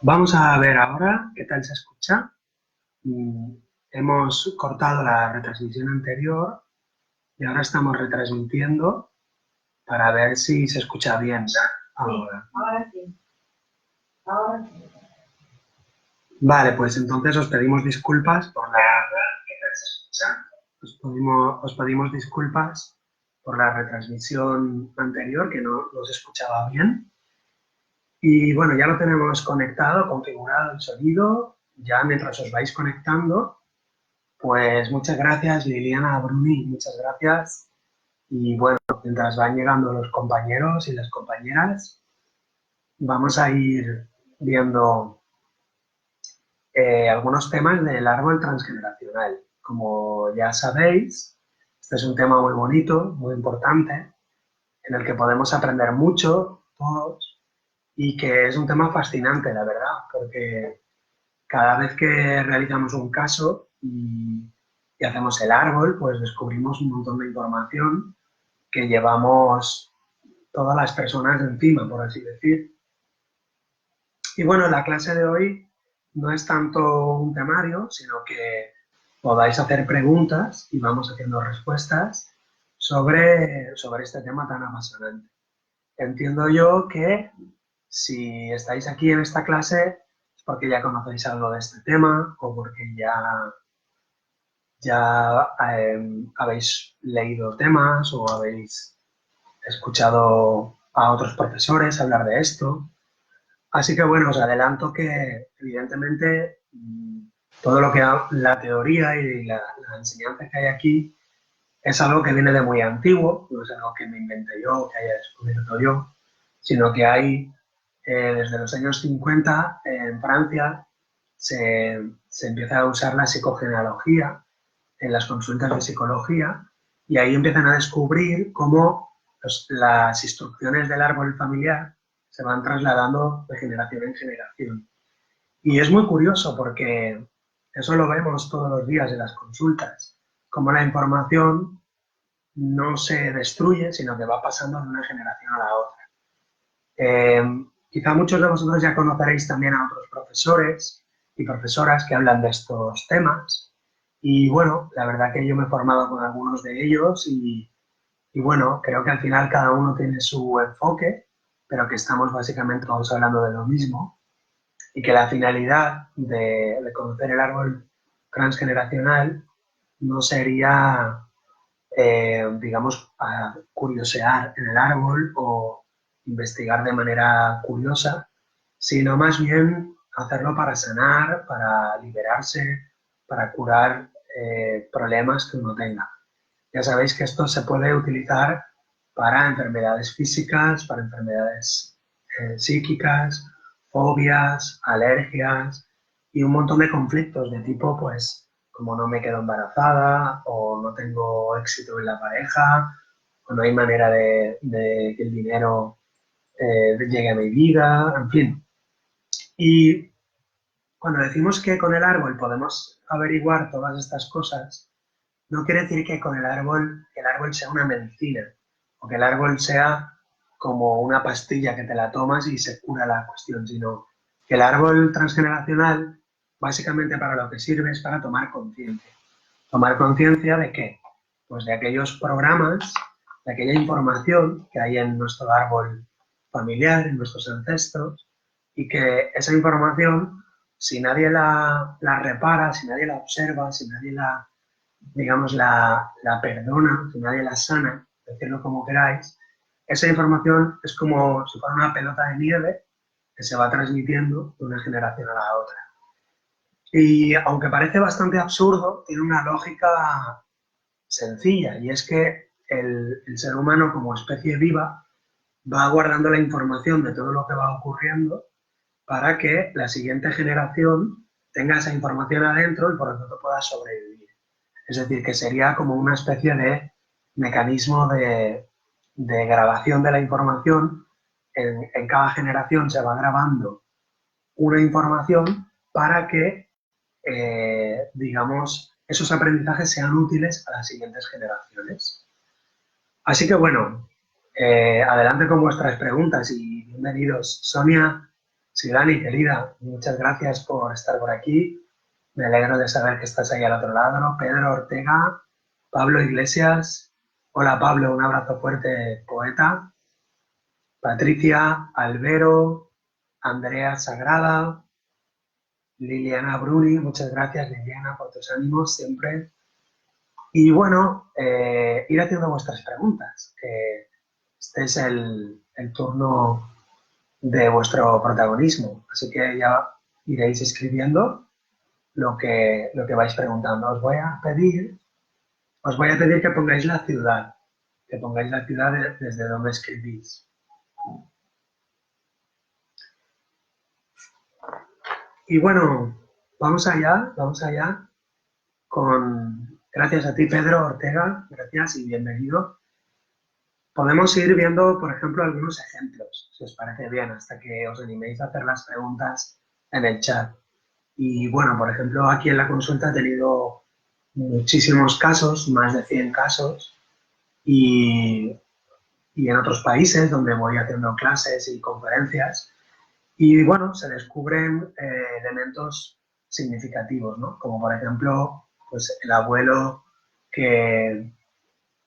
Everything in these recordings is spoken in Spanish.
Vamos a ver ahora qué tal se escucha. Mm, Hemos cortado la retransmisión anterior y ahora estamos retransmitiendo para ver si se escucha bien ahora. Ahora sí, ahora sí. Vale, pues entonces os pedimos disculpas por la... os pedimos disculpas por la retransmisión anterior, que no se escuchaba bien. Y bueno, ya lo tenemos conectado, configurado el sonido. Ya mientras os vais conectando, pues muchas gracias, Liliana Bruni, muchas gracias. Y bueno, mientras van llegando los compañeros y las compañeras, vamos a ir viendo algunos temas del árbol transgeneracional. Como ya sabéis, este es un tema muy bonito, muy importante, en el que podemos aprender mucho todos y que es un tema fascinante, la verdad, porque cada vez que realizamos un caso y hacemos el árbol, pues descubrimos un montón de información que llevamos todas las personas encima, por así decir. Y bueno, la clase de hoy no es tanto un temario, sino que podáis hacer preguntas y vamos haciendo respuestas sobre este tema tan apasionante. Entiendo yo que si estáis aquí en esta clase es porque ya conocéis algo de este tema o porque ya habéis leído temas o habéis escuchado a otros profesores hablar de esto. Así que bueno, os adelanto que evidentemente todo lo que la teoría y la enseñanza que hay aquí es algo que viene de muy antiguo, no es algo que me inventé yo, que haya descubierto yo, sino que hay desde los años 50 en Francia se empieza a usar la psicogenealogía en las consultas de psicología y ahí empiezan a descubrir cómo las instrucciones del árbol familiar se van trasladando de generación en generación. Y es muy curioso porque eso lo vemos todos los días en las consultas, cómo la información no se destruye, sino que va pasando de una generación a la otra. Quizá muchos de vosotros ya conoceréis también a otros profesores y profesoras que hablan de estos temas. Y bueno, la verdad que yo me he formado con algunos de ellos y bueno, creo que al final cada uno tiene su enfoque, pero que estamos básicamente todos hablando de lo mismo y que la finalidad de conocer el árbol transgeneracional no sería, digamos, a curiosear en el árbol o investigar de manera curiosa, sino más bien hacerlo para sanar, para liberarse, para curar problemas que uno tenga. Ya sabéis que esto se puede utilizar para enfermedades físicas, para enfermedades psíquicas, fobias, alergias y un montón de conflictos de tipo, pues, como no me quedo embarazada o no tengo éxito en la pareja o no hay manera de que el dinero llegue a mi vida, en fin. Y cuando decimos que con el árbol podemos averiguar todas estas cosas, no quiere decir que con el árbol sea una medicina o que el árbol sea como una pastilla que te la tomas y se cura la cuestión, sino que el árbol transgeneracional básicamente para lo que sirve es para tomar conciencia. ¿Tomar conciencia de qué? Pues de aquellos programas, de aquella información que hay en nuestro árbol familiar, en nuestros ancestros, y que esa información, si nadie la repara, si nadie la observa, si nadie la, digamos, la perdona, si nadie la sana, decirlo como queráis, esa información es como si fuera una pelota de nieve que se va transmitiendo de una generación a la otra. Y aunque parece bastante absurdo, tiene una lógica sencilla, y es que el ser humano como especie viva va guardando la información de todo lo que va ocurriendo para que la siguiente generación tenga esa información adentro y por lo tanto pueda sobrevivir. Es decir, que sería como una especie de mecanismo de grabación de la información. En cada generación se va grabando una información para que, digamos, esos aprendizajes sean útiles a las siguientes generaciones. Así que bueno, adelante con vuestras preguntas y bienvenidos. Sonia Silani, querida, muchas gracias por estar por aquí. Me alegro de saber que estás ahí al otro lado. Pedro Ortega, Pablo Iglesias. Hola Pablo, un abrazo fuerte, poeta. Patricia, Albero, Andrea Sagrada, Liliana Bruni, muchas gracias Liliana por tus ánimos siempre. Y bueno, ir haciendo vuestras preguntas, que este es el turno de vuestro protagonismo. Así que ya iréis escribiendo lo que vais preguntando. Os voy a pedir que pongáis la ciudad desde donde escribís. Y bueno, vamos allá con, gracias a ti Pedro Ortega, gracias y bienvenido. Podemos ir viendo, por ejemplo, algunos ejemplos, si os parece bien, hasta que os animéis a hacer las preguntas en el chat. Y bueno, por ejemplo, aquí en la consulta he tenido muchísimos casos, más de 100 casos, y, y en otros países donde voy haciendo clases y conferencias. Y bueno, se descubren elementos significativos, ¿no? Como por ejemplo, pues el abuelo que,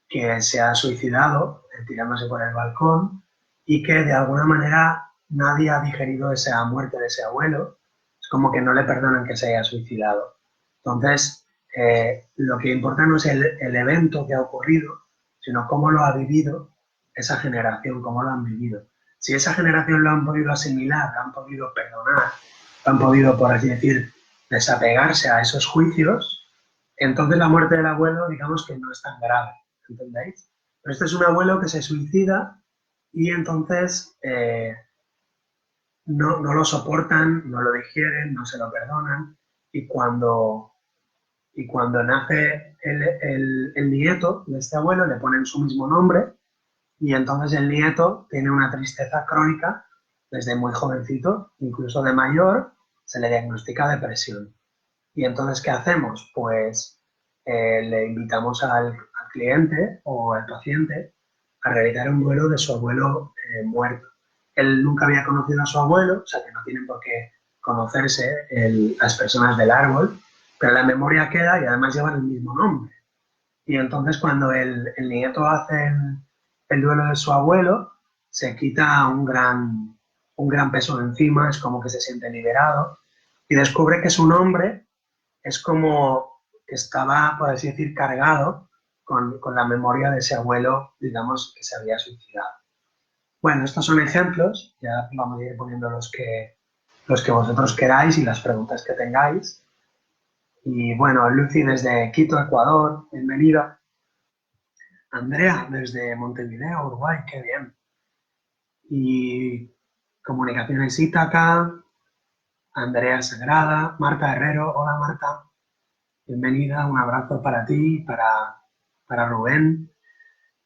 que se ha suicidado tirándose por el balcón y que de alguna manera nadie ha digerido esa muerte de ese abuelo. Es como que no le perdonan que se haya suicidado. Entonces, lo que importa no es el evento que ha ocurrido, sino cómo lo ha vivido esa generación, cómo lo han vivido. Si esa generación lo han podido asimilar, lo han podido perdonar, lo han podido, por así decir, desapegarse a esos juicios, entonces la muerte del abuelo, digamos que no es tan grave, ¿entendéis? Pero este es un abuelo que se suicida y entonces no lo soportan, no lo digieren, no se lo perdonan y cuando nace el nieto de este abuelo le ponen su mismo nombre y entonces el nieto tiene una tristeza crónica desde muy jovencito, incluso de mayor, se le diagnostica depresión. Y entonces, ¿qué hacemos? Pues le invitamos al cliente o al paciente a realizar un duelo de su abuelo muerto. Él nunca había conocido a su abuelo, o sea que no tienen por qué conocerse las personas del árbol, pero la memoria queda y además llevan el mismo nombre. Y entonces cuando el nieto hace el duelo de su abuelo, se quita un gran peso de encima, es como que se siente liberado y descubre que su nombre es como que estaba, por así decir, cargado con la memoria de ese abuelo, digamos, que se había suicidado. Bueno, estos son ejemplos, ya vamos a ir poniendo los que vosotros queráis y las preguntas que tengáis. Y bueno, Lucy desde Quito, Ecuador, bienvenida. Andrea desde Montevideo, Uruguay, qué bien. Y Comunicaciones Ítaca, Andrea Sagrada, Marta Herrero, hola Marta, bienvenida, un abrazo para ti, para Rubén.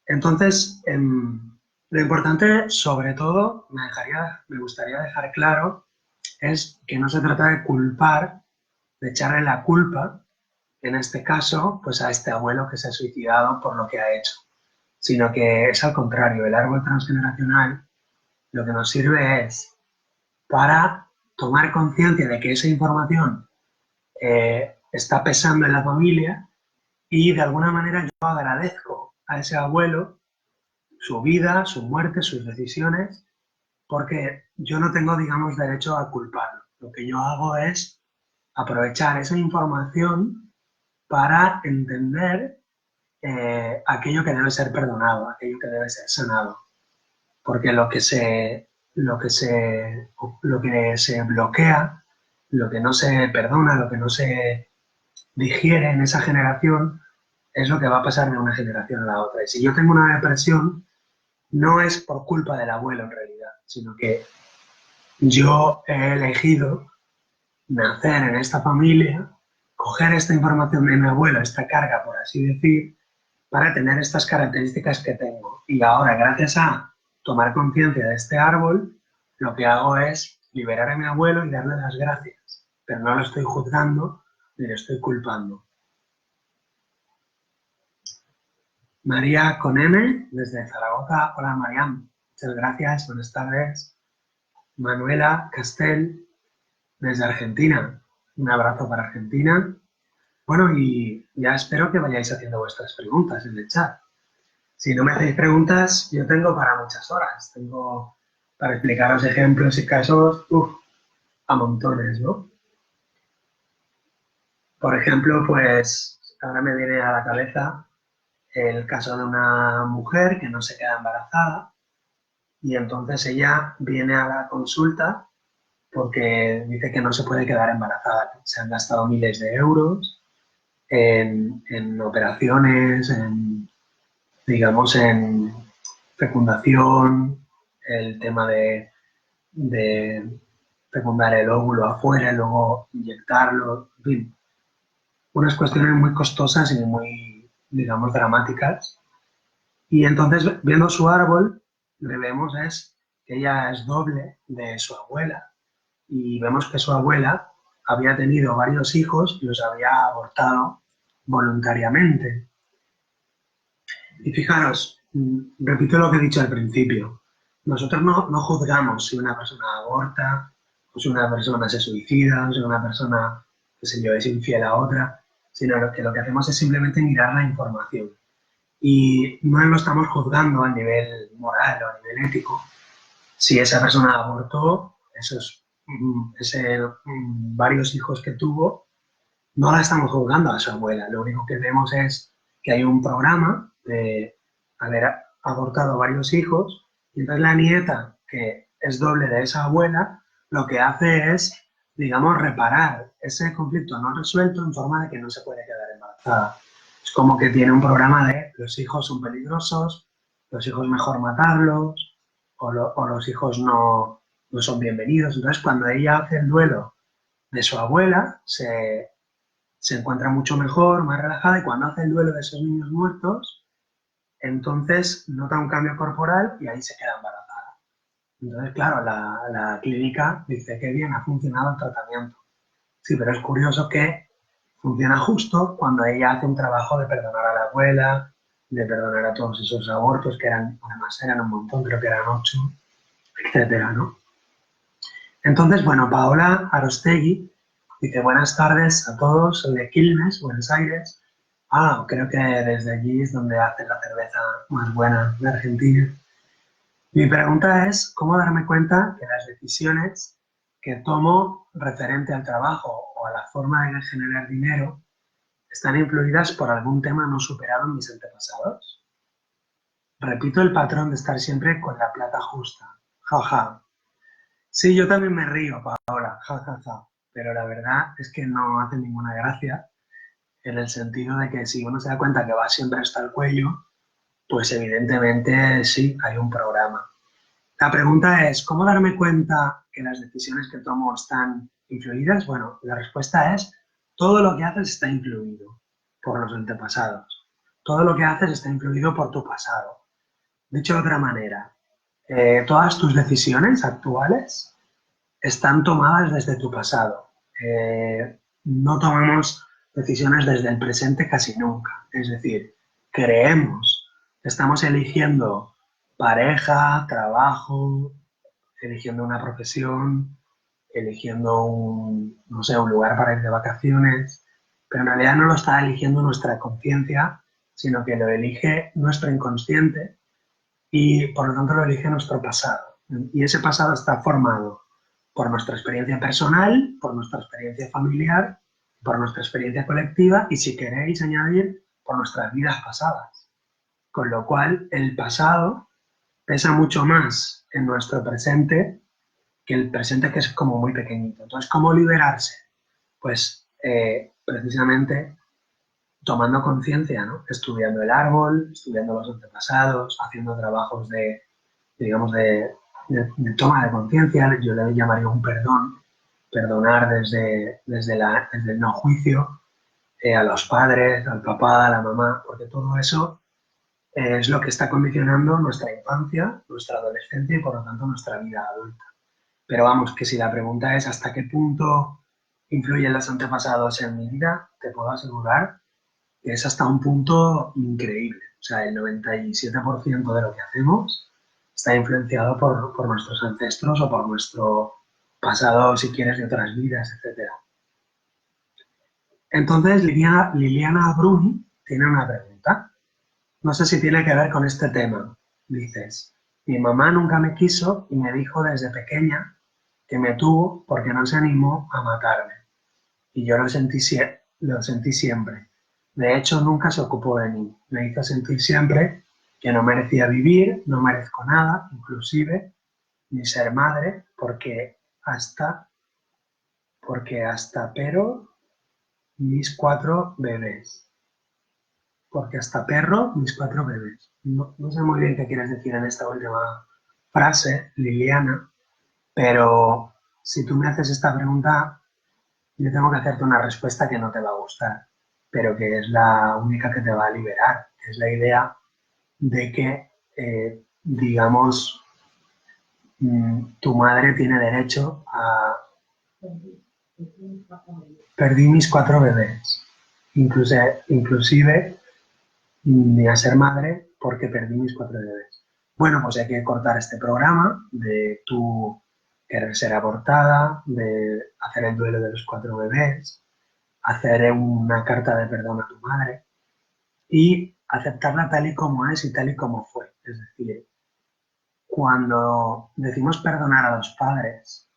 Entonces, lo importante, sobre todo, me gustaría dejar claro, es que no se trata de culpar, de echarle la culpa, en este caso, pues a este abuelo que se ha suicidado por lo que ha hecho, sino que es al contrario, el árbol transgeneracional lo que nos sirve es para tomar conciencia de que esa información está pesando en la familia y de alguna manera yo agradezco a ese abuelo su vida, su muerte, sus decisiones, porque yo no tengo, digamos, derecho a culparlo. Lo que yo hago es aprovechar esa información para entender aquello que debe ser perdonado, aquello que debe ser sanado. Porque lo que se bloquea, lo que no se perdona, lo que no se digiere en esa generación, es lo que va a pasar de una generación a la otra. Y si yo tengo una depresión, no es por culpa del abuelo en realidad, sino que yo he elegido nacer en esta familia, coger esta información de mi abuelo, esta carga, por así decir, para tener estas características que tengo. Y ahora, gracias a tomar conciencia de este árbol, lo que hago es liberar a mi abuelo y darle las gracias. Pero no lo estoy juzgando ni lo estoy culpando. María con M, desde Zaragoza. Hola, Mariam. Muchas gracias. Buenas tardes. Manuela Castel, desde Argentina. Un abrazo para Argentina. Bueno, y ya espero que vayáis haciendo vuestras preguntas en el chat. Si no me hacéis preguntas, yo tengo para muchas horas. Tengo para explicaros ejemplos y casos, a montones, ¿no? Por ejemplo, pues ahora me viene a la cabeza el caso de una mujer que no se queda embarazada y entonces ella viene a la consulta porque dice que no se puede quedar embarazada. Se han gastado miles de euros en operaciones, digamos, en fecundación, el tema de fecundar el óvulo afuera y luego inyectarlo, en fin, unas cuestiones muy costosas y muy, digamos, dramáticas. Y entonces, viendo su árbol, lo que vemos es que ella es doble de su abuela y vemos que su abuela había tenido varios hijos y los había abortado voluntariamente. Y fijaros, repito lo que he dicho al principio, nosotros no juzgamos si una persona aborta, o si una persona se suicida, o si una persona, qué sé yo, es infiel a otra, sino que lo que hacemos es simplemente mirar la información. Y no lo estamos juzgando a nivel moral o a nivel ético. Si esa persona abortó, varios hijos que tuvo, no la estamos juzgando a su abuela. Lo único que vemos es que hay un programa de haber abortado varios hijos y entonces la nieta, que es doble de esa abuela, lo que hace es, digamos, reparar ese conflicto no resuelto en forma de que no se puede quedar embarazada. Es como que tiene un programa de los hijos son peligrosos, los hijos mejor matarlos, o los hijos no son bienvenidos. Entonces, cuando ella hace el duelo de su abuela, se encuentra mucho mejor, más relajada, y cuando hace el duelo de esos niños muertos, entonces nota un cambio corporal y ahí se queda embarazada. Entonces, claro, la clínica dice que bien, ha funcionado el tratamiento. Sí, pero es curioso que funciona justo cuando ella hace un trabajo de perdonar a la abuela, de perdonar a todos esos abortos, que además eran un montón, creo que eran 8, etcétera, ¿no? Entonces, bueno, Paola Arostegui dice, buenas tardes a todos, soy de Quilmes, Buenos Aires. Creo que desde allí es donde hacen la cerveza más buena de Argentina. Mi pregunta es, ¿cómo darme cuenta que las decisiones que tomo referente al trabajo o a la forma de generar dinero están influidas por algún tema no superado en mis antepasados? Repito el patrón de estar siempre con la plata justa. Jaja. Sí, yo también me río, Paola, jajaja, pero la verdad es que no hace ninguna gracia en el sentido de que si uno se da cuenta que va siempre hasta el cuello, pues evidentemente sí, hay un programa. La pregunta es, ¿cómo darme cuenta que las decisiones que tomo están influidas? Bueno, la respuesta es, todo lo que haces está influido por los antepasados. Todo lo que haces está influido por tu pasado. Dicho de otra manera, todas tus decisiones actuales están tomadas desde tu pasado. No tomamos decisiones desde el presente casi nunca. Es decir, creemos que estamos eligiendo pareja, trabajo, eligiendo una profesión, eligiendo no sé, un lugar para ir de vacaciones, pero en realidad no lo está eligiendo nuestra conciencia, sino que lo elige nuestro inconsciente y por lo tanto lo elige nuestro pasado. Y ese pasado está formado por nuestra experiencia personal, por nuestra experiencia familiar, por nuestra experiencia colectiva y, si queréis añadir, por nuestras vidas pasadas. Con lo cual, el pasado pesa mucho más en nuestro presente que el presente, que es como muy pequeñito. Entonces, ¿cómo liberarse? Pues precisamente tomando conciencia, ¿no? Estudiando el árbol, estudiando los antepasados, haciendo trabajos digamos, de toma de conciencia. Yo le llamaría un perdón, perdonar desde el no juicio, a los padres, al papá, a la mamá, porque todo eso es lo que está condicionando nuestra infancia, nuestra adolescencia y por lo tanto nuestra vida adulta. Pero vamos, que si la pregunta es hasta qué punto influyen los antepasados en mi vida, te puedo asegurar que es hasta un punto increíble. O sea, el 97% de lo que hacemos está influenciado por nuestros ancestros o por nuestro pasado, si quieres, de otras vidas, etc. Entonces, Liliana Bruni tiene una pregunta. No sé si tiene que ver con este tema. Dices, mi mamá nunca me quiso y me dijo desde pequeña que me tuvo porque no se animó a matarme. Y yo lo sentí siempre. De hecho, nunca se ocupó de mí. Me hizo sentir siempre que no merecía vivir, no merezco nada, inclusive ni ser madre, pero mis 4 bebés. Porque hasta perro, mis 4 bebés. No sé muy bien qué quieres decir en esta última frase, Liliana, pero si tú me haces esta pregunta, yo tengo que hacerte una respuesta que no te va a gustar, pero que es la única que te va a liberar, que es la idea de que, digamos, tu madre tiene derecho a... Perdí mis 4 bebés, inclusive ni a ser madre porque perdí mis 4 bebés. Bueno, pues hay que cortar este programa de tú querer ser abortada, de hacer el duelo de los 4 bebés, hacer una carta de perdón a tu madre y aceptarla tal y como es y tal y como fue. Es decir, cuando decimos perdonar a los padres,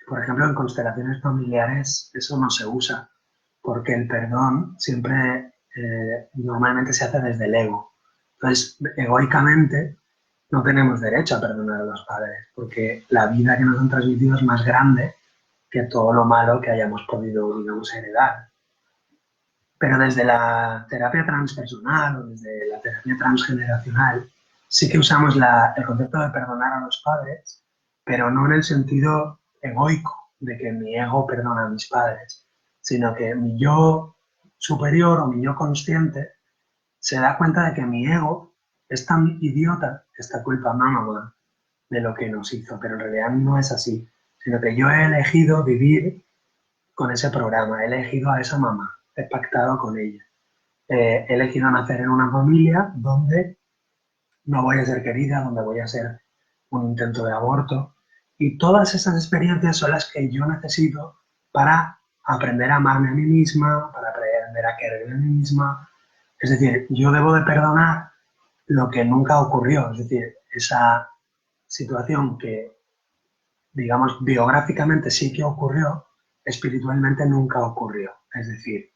por ejemplo, en constelaciones familiares eso no se usa, porque el perdón siempre normalmente se hace desde el ego. Entonces, egoicamente, no tenemos derecho a perdonar a los padres, porque la vida que nos han transmitido es más grande que todo lo malo que hayamos podido, digamos, heredar. Pero desde la terapia transpersonal o desde la terapia transgeneracional, sí que usamos el concepto de perdonar a los padres, pero no en el sentido egoico de que mi ego perdona a mis padres, sino que mi yo superior o mi yo consciente se da cuenta de que mi ego es tan idiota que está culpa a mamá de lo que nos hizo, pero en realidad no es así, sino que yo he elegido vivir con ese programa, he elegido a esa mamá, he pactado con ella. He elegido nacer en una familia donde no voy a ser querida, donde voy a ser un intento de aborto. Y todas esas experiencias son las que yo necesito para aprender a amarme a mí misma, para aprender a quererme a mí misma. Es decir, yo debo de perdonar lo que nunca ocurrió. Es decir, esa situación que, digamos, biográficamente sí que ocurrió, espiritualmente nunca ocurrió. Es decir,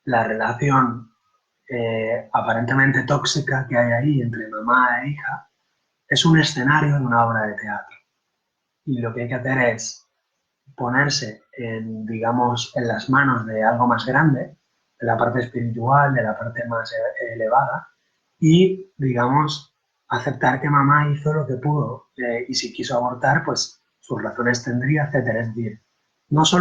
la relación aparentemente tóxica que hay ahí entre mamá e hija es un escenario de una obra de teatro. Y lo que hay que hacer es ponerse en, digamos, en las manos de algo más grande, de la parte espiritual, de la parte más elevada, y, digamos, aceptar que mamá hizo lo que pudo y si quiso abortar, pues sus razones tendría, etcétera. Es decir, no se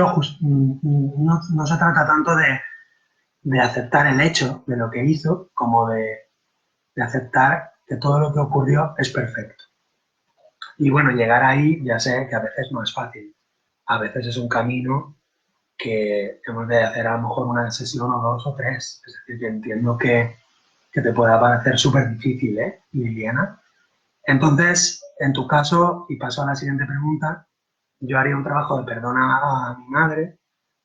trata tanto de aceptar el hecho de lo que hizo como de aceptar que todo lo que ocurrió es perfecto. Y bueno, llegar ahí ya sé que a veces no es fácil. A veces es un camino que hemos de hacer a lo mejor una sesión o 2 o 3. Es decir, que entiendo que te pueda parecer súper difícil, ¿eh, Liliana? Entonces, en tu caso, y paso a la siguiente pregunta, yo haría un trabajo de perdón a mi madre,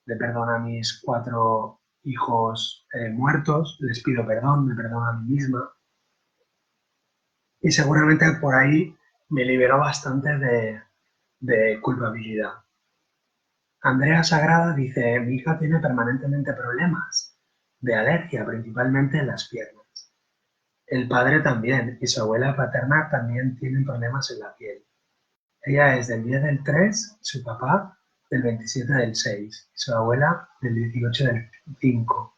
de perdón a mis 4 hijos muertos, les pido perdón, me perdono a mí misma, y seguramente por ahí me liberó bastante de culpabilidad. Andrea Sagrada dice, mi hija tiene permanentemente problemas de alergia, principalmente en las piernas. El padre también, y su abuela paterna también tienen problemas en la piel. Ella es del 10 del 3, su papá del 27 del 6, y su abuela del 18 del 5.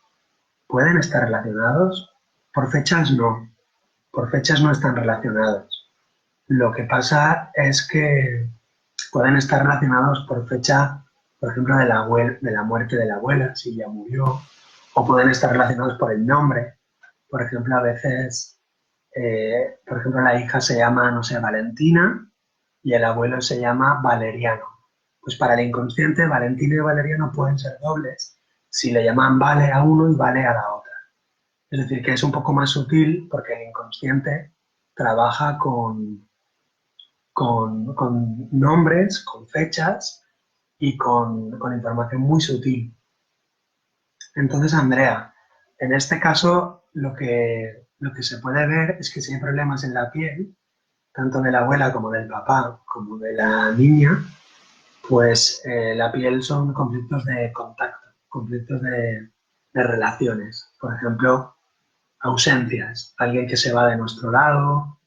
¿Pueden estar relacionados? Por fechas no, por fechas no están relacionados. Lo que pasa es que pueden estar relacionados por fecha, por ejemplo, de la muerte de la abuela, si ya murió, o pueden estar relacionados por el nombre. Por ejemplo, a veces, por ejemplo, la hija se llama, no sé, Valentina y el abuelo se llama Valeriano. Pues para el inconsciente, Valentina y Valeriano pueden ser dobles si le llaman Vale a uno y Vale a la otra. Es decir, que es un poco más sutil porque el inconsciente trabaja con con nombres, con fechas y con información muy sutil. Entonces, Andrea, en este caso lo que se puede ver es que si hay problemas en la piel, tanto de la abuela como del papá, como de la niña, pues la piel son conflictos de contacto, conflictos de relaciones. Por ejemplo, ausencias, alguien que se va de nuestro lado,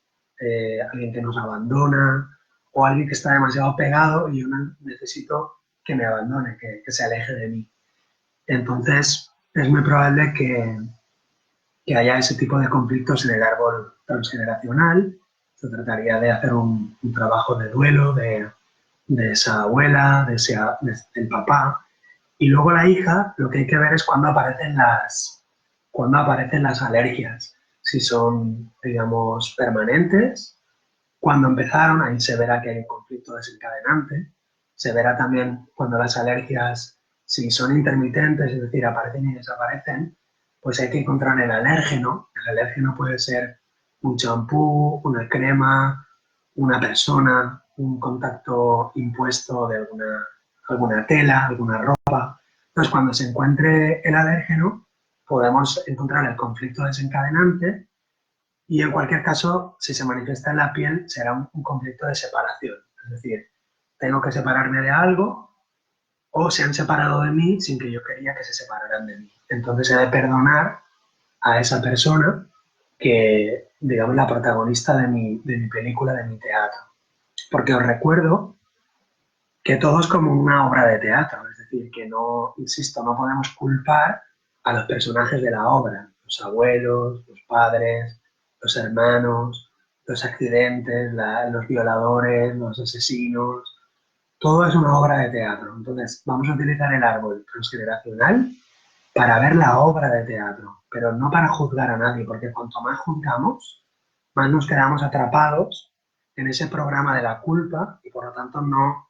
alguien que nos abandona o alguien que está demasiado pegado y yo necesito que me abandone, que se aleje de mí. Entonces, es muy probable que haya ese tipo de conflictos en el árbol transgeneracional. Se trataría de hacer un trabajo de duelo de esa abuela, del papá. Y luego la hija, lo que hay que ver es cuándo aparecen las alergias. Si son, digamos, permanentes, cuando empezaron, ahí se verá que hay un conflicto desencadenante. Se verá también cuando las alergias, si son intermitentes, es decir, aparecen y desaparecen, pues hay que encontrar el alérgeno. El alérgeno puede ser un champú, una crema, una persona, un contacto impuesto de alguna tela, alguna ropa. Entonces, cuando se encuentre el alérgeno, podemos encontrar el conflicto desencadenante y en cualquier caso, si se manifiesta en la piel, será un conflicto de separación. Es decir, tengo que separarme de algo o se han separado de mí sin que yo quería que se separaran de mí. Entonces he de perdonar a esa persona que, digamos, la protagonista de mi película, de mi teatro. Porque os recuerdo que todo es como una obra de teatro. Es decir, que no, insisto, no podemos culpar a los personajes de la obra, los abuelos, los padres, los hermanos, los accidentes, los violadores, los asesinos. Todo es una obra de teatro. Entonces, vamos a utilizar el árbol transgeneracional para ver la obra de teatro, pero no para juzgar a nadie, porque cuanto más juzgamos, más nos quedamos atrapados en ese programa de la culpa y por lo tanto no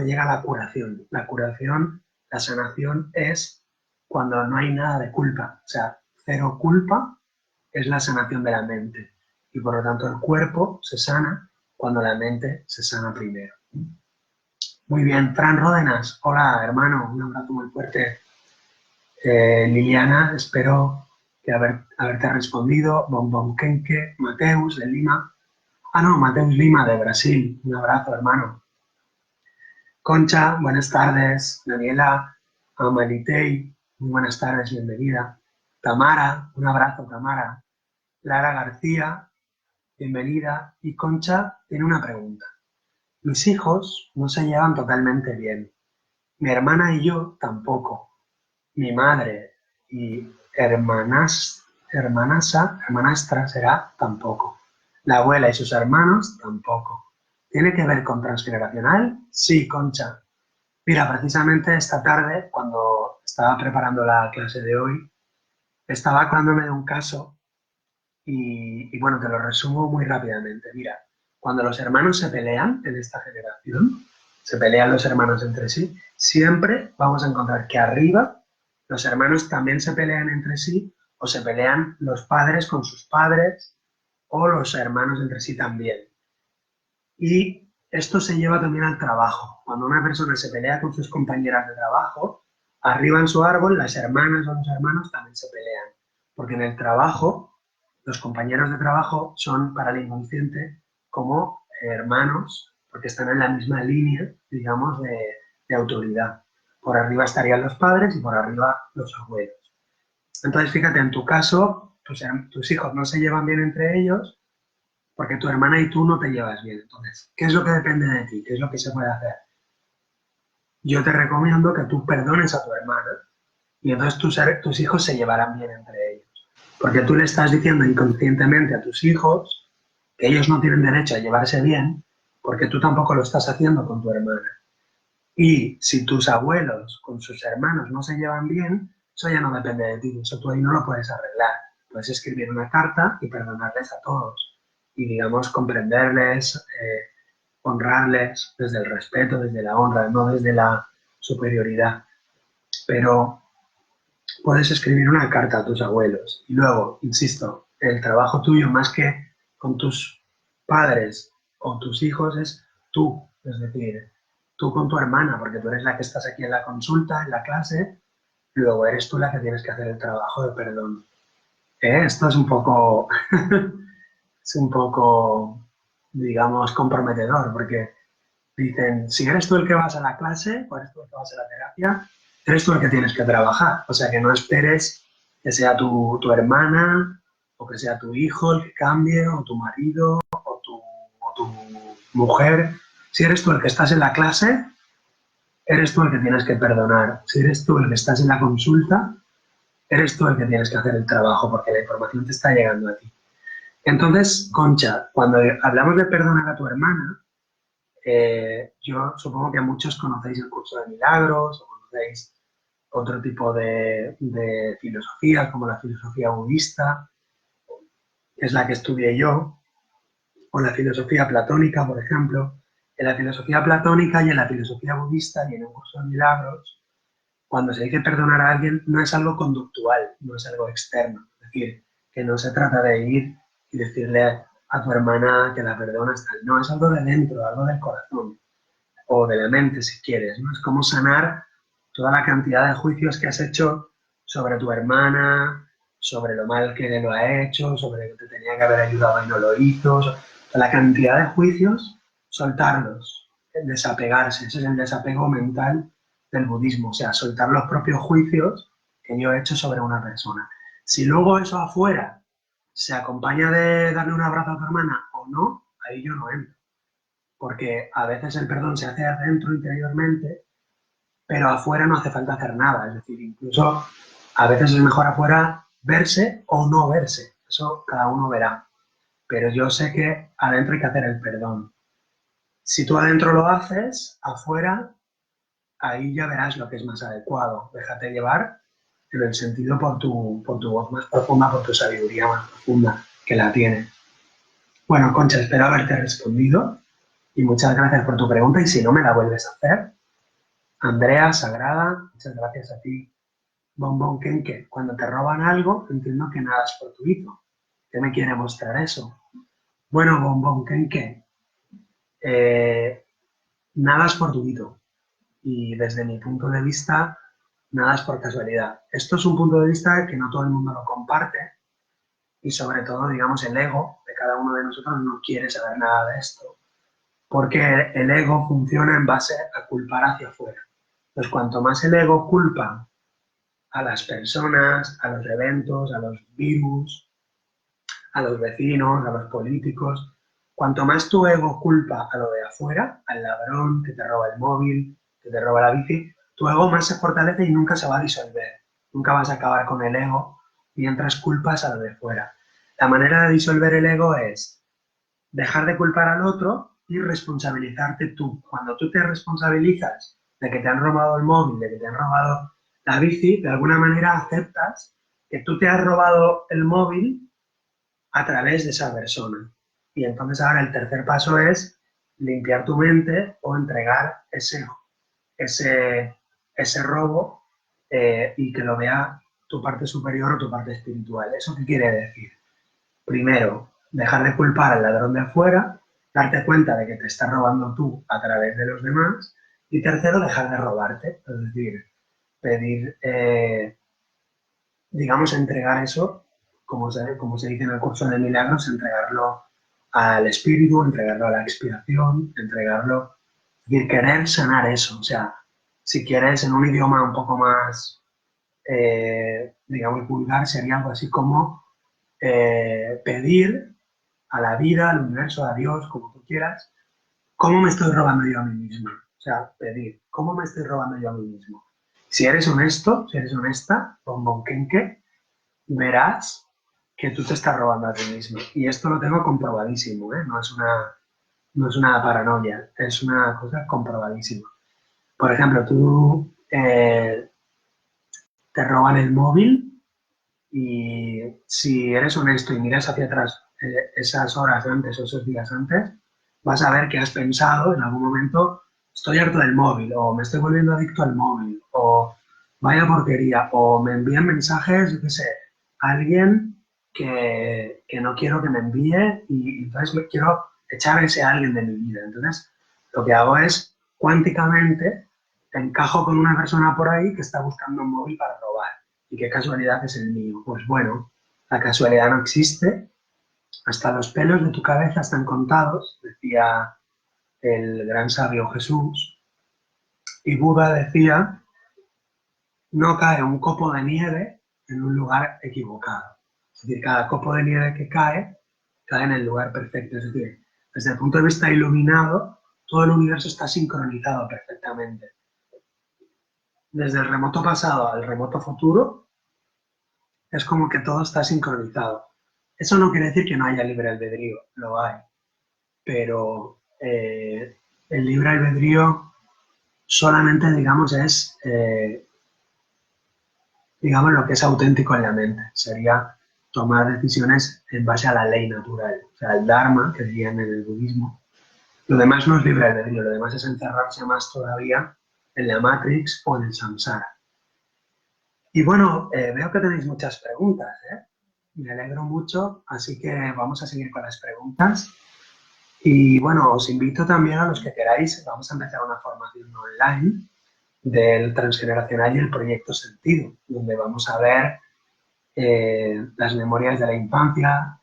llega la curación. La curación, la sanación es cuando no hay nada de culpa. O sea, cero culpa es la sanación de la mente. Y por lo tanto el cuerpo se sana cuando la mente se sana primero. Muy bien, Fran Ródenas. Hola, hermano. Un abrazo muy fuerte. Liliana, espero que haberte respondido. Bombonquenque, Mateus de Lima. Ah, no, Mateus Lima de Brasil. Un abrazo, hermano. Concha, buenas tardes. Daniela, Amalitei, muy buenas tardes, bienvenida. Tamara, un abrazo, Tamara. Lara García, bienvenida. Y Concha tiene una pregunta. Mis hijos no se llevan totalmente bien. Mi hermana y yo tampoco. Mi madre y hermanastra será tampoco. La abuela y sus hermanos tampoco. ¿Tiene que ver con transgeneracional? Sí, Concha. Mira, precisamente esta tarde, cuando estaba preparando la clase de hoy, estaba acordándome de un caso y bueno, te lo resumo muy rápidamente. Mira, cuando los hermanos se pelean en esta generación, se pelean los hermanos entre sí, siempre vamos a encontrar que arriba los hermanos también se pelean entre sí o se pelean los padres con sus padres o los hermanos entre sí también. Y esto se lleva también al trabajo. Cuando una persona se pelea con sus compañeras de trabajo, arriba en su árbol las hermanas o los hermanos también se pelean. Porque en el trabajo, los compañeros de trabajo son para el inconsciente como hermanos, porque están en la misma línea, digamos, de autoridad. Por arriba estarían los padres y por arriba los abuelos. Entonces, fíjate, en tu caso, tus hijos no se llevan bien entre ellos, porque tu hermana y tú no te llevas bien. Entonces, ¿qué es lo que depende de ti? ¿Qué es lo que se puede hacer? Yo te recomiendo que tú perdones a tu hermana y entonces tus hijos se llevarán bien entre ellos. Porque tú le estás diciendo inconscientemente a tus hijos que ellos no tienen derecho a llevarse bien porque tú tampoco lo estás haciendo con tu hermana. Y si tus abuelos con sus hermanos no se llevan bien, eso ya no depende de ti, eso tú ahí no lo puedes arreglar. Puedes escribir una carta y perdonarles a todos y, digamos, comprenderles, honrarles desde el respeto, desde la honra, no desde la superioridad. Pero puedes escribir una carta a tus abuelos y luego, insisto, el trabajo tuyo más que con tus padres o tus hijos es tú, es decir, tú con tu hermana, porque tú eres la que estás aquí en la consulta, en la clase, luego eres tú la que tienes que hacer el trabajo de perdón. Esto es un poco, es un poco, digamos, comprometedor, porque dicen, si eres tú el que vas a la clase o eres tú el que vas a la terapia, eres tú el que tienes que trabajar. O sea, que no esperes que sea tu hermana o que sea tu hijo el que cambie, o tu marido o tu mujer. Si eres tú el que estás en la clase, eres tú el que tienes que perdonar. Si eres tú el que estás en la consulta, eres tú el que tienes que hacer el trabajo porque la información te está llegando a ti. Entonces, Concha, cuando hablamos de perdonar a tu hermana, yo supongo que muchos conocéis el curso de milagros o conocéis otro tipo de filosofía, como la filosofía budista, que es la que estudié yo, o la filosofía platónica, por ejemplo. En la filosofía platónica y en la filosofía budista y en el curso de milagros, cuando se dice perdonar a alguien, no es algo conductual, no es algo externo. Es decir, que no se trata de ir y decirle a tu hermana que la perdonas, tal. No, es algo de dentro, algo del corazón o de la mente, si quieres, ¿no? Es como sanar toda la cantidad de juicios que has hecho sobre tu hermana, sobre lo mal que lo ha hecho, sobre que te tenía que haber ayudado y no lo hizo. La cantidad de juicios, soltarlos, desapegarse. Ese es el desapego mental del budismo, o sea, soltar los propios juicios que yo he hecho sobre una persona. Si luego eso afuera se acompaña de darle un abrazo a tu hermana o no, ahí yo no entro. Porque a veces el perdón se hace adentro interiormente, pero afuera no hace falta hacer nada. Es decir, incluso a veces es mejor afuera verse o no verse. Eso cada uno verá. Pero yo sé que adentro hay que hacer el perdón. Si tú adentro lo haces, afuera, ahí ya verás lo que es más adecuado. Déjate llevar en el sentido por tu voz más profunda, por tu sabiduría más profunda que la tienes. Bueno, Concha, espero haberte respondido y muchas gracias por tu pregunta y si no me la vuelves a hacer. Andrea, Sagrada, muchas gracias a ti. Bombón Kenke, cuando te roban algo, entiendo que nada es fortuito. ¿Qué me quiere mostrar eso? Bueno, Bombón Kenke, eh, nada es fortuito. Y desde mi punto de vista, nada es por casualidad. Esto es un punto de vista que no todo el mundo lo comparte y sobre todo, digamos, el ego de cada uno de nosotros no quiere saber nada de esto. Porque el ego funciona en base a culpar hacia afuera. Entonces, cuanto más el ego culpa a las personas, a los eventos, a los virus, a los vecinos, a los políticos. Cuanto más tu ego culpa a lo de afuera, al ladrón que te roba el móvil, que te roba la bici, tu ego más se fortalece y nunca se va a disolver. Nunca vas a acabar con el ego mientras culpas a lo de fuera. La manera de disolver el ego es dejar de culpar al otro y responsabilizarte tú. Cuando tú te responsabilizas de que te han robado el móvil, de que te han robado la bici, de alguna manera aceptas que tú te has robado el móvil a través de esa persona. Y entonces ahora el tercer paso es limpiar tu mente o entregar ese robo y que lo vea tu parte superior o tu parte espiritual. ¿Eso qué quiere decir? Primero, dejar de culpar al ladrón de afuera, darte cuenta de que te estás robando tú a través de los demás. Y tercero, dejar de robarte, es decir, pedir, digamos, entregar eso, como se dice en el curso de milagros, entregarlo al espíritu, entregarlo a la expiación, entregarlo, es decir, querer sanar eso. O sea, si quieres en un idioma un poco más, digamos, vulgar, sería algo así como pedir a la vida, al universo, a Dios, como tú quieras, ¿cómo me estoy robando yo a mí mismo? O sea, pedir, ¿cómo me estoy robando yo a mí mismo? Si eres honesto, si eres honesta, bombonquenque, verás que tú te estás robando a ti mismo. Y esto lo tengo comprobadísimo, ¿eh? No es una paranoia, es una cosa comprobadísima. Por ejemplo, tú te roban el móvil y si eres honesto y miras hacia atrás esas horas antes o esos días antes, vas a ver que has pensado en algún momento, estoy harto del móvil, o me estoy volviendo adicto al móvil, o vaya porquería, o me envían mensajes, yo qué sé, a alguien que no quiero que me envíe y entonces quiero echar a ese alguien de mi vida. Entonces, lo que hago es, cuánticamente, encajo con una persona por ahí que está buscando un móvil para robar. Y qué casualidad es el mío. Pues bueno, la casualidad no existe. Hasta los pelos de tu cabeza están contados, decía el gran sabio Jesús. Y Buda decía, no cae un copo de nieve en un lugar equivocado. Es decir, cada copo de nieve que cae, cae en el lugar perfecto. Es decir, desde el punto de vista iluminado, todo el universo está sincronizado perfectamente. Desde el remoto pasado al remoto futuro, es como que todo está sincronizado. Eso no quiere decir que no haya libre albedrío, lo hay, pero el libre albedrío solamente, digamos, es, digamos, lo que es auténtico en la mente. Sería tomar decisiones en base a la ley natural, o sea, el Dharma, que dirían en el budismo. Lo demás no es libre albedrío, lo demás es encerrarse más todavía en la Matrix o en el Samsara. Y bueno, veo que tenéis muchas preguntas, ¿eh? Me alegro mucho, así que vamos a seguir con las preguntas. Y bueno, os invito también a los que queráis, vamos a empezar una formación online del transgeneracional y el proyecto sentido, donde vamos a ver las memorias de la infancia,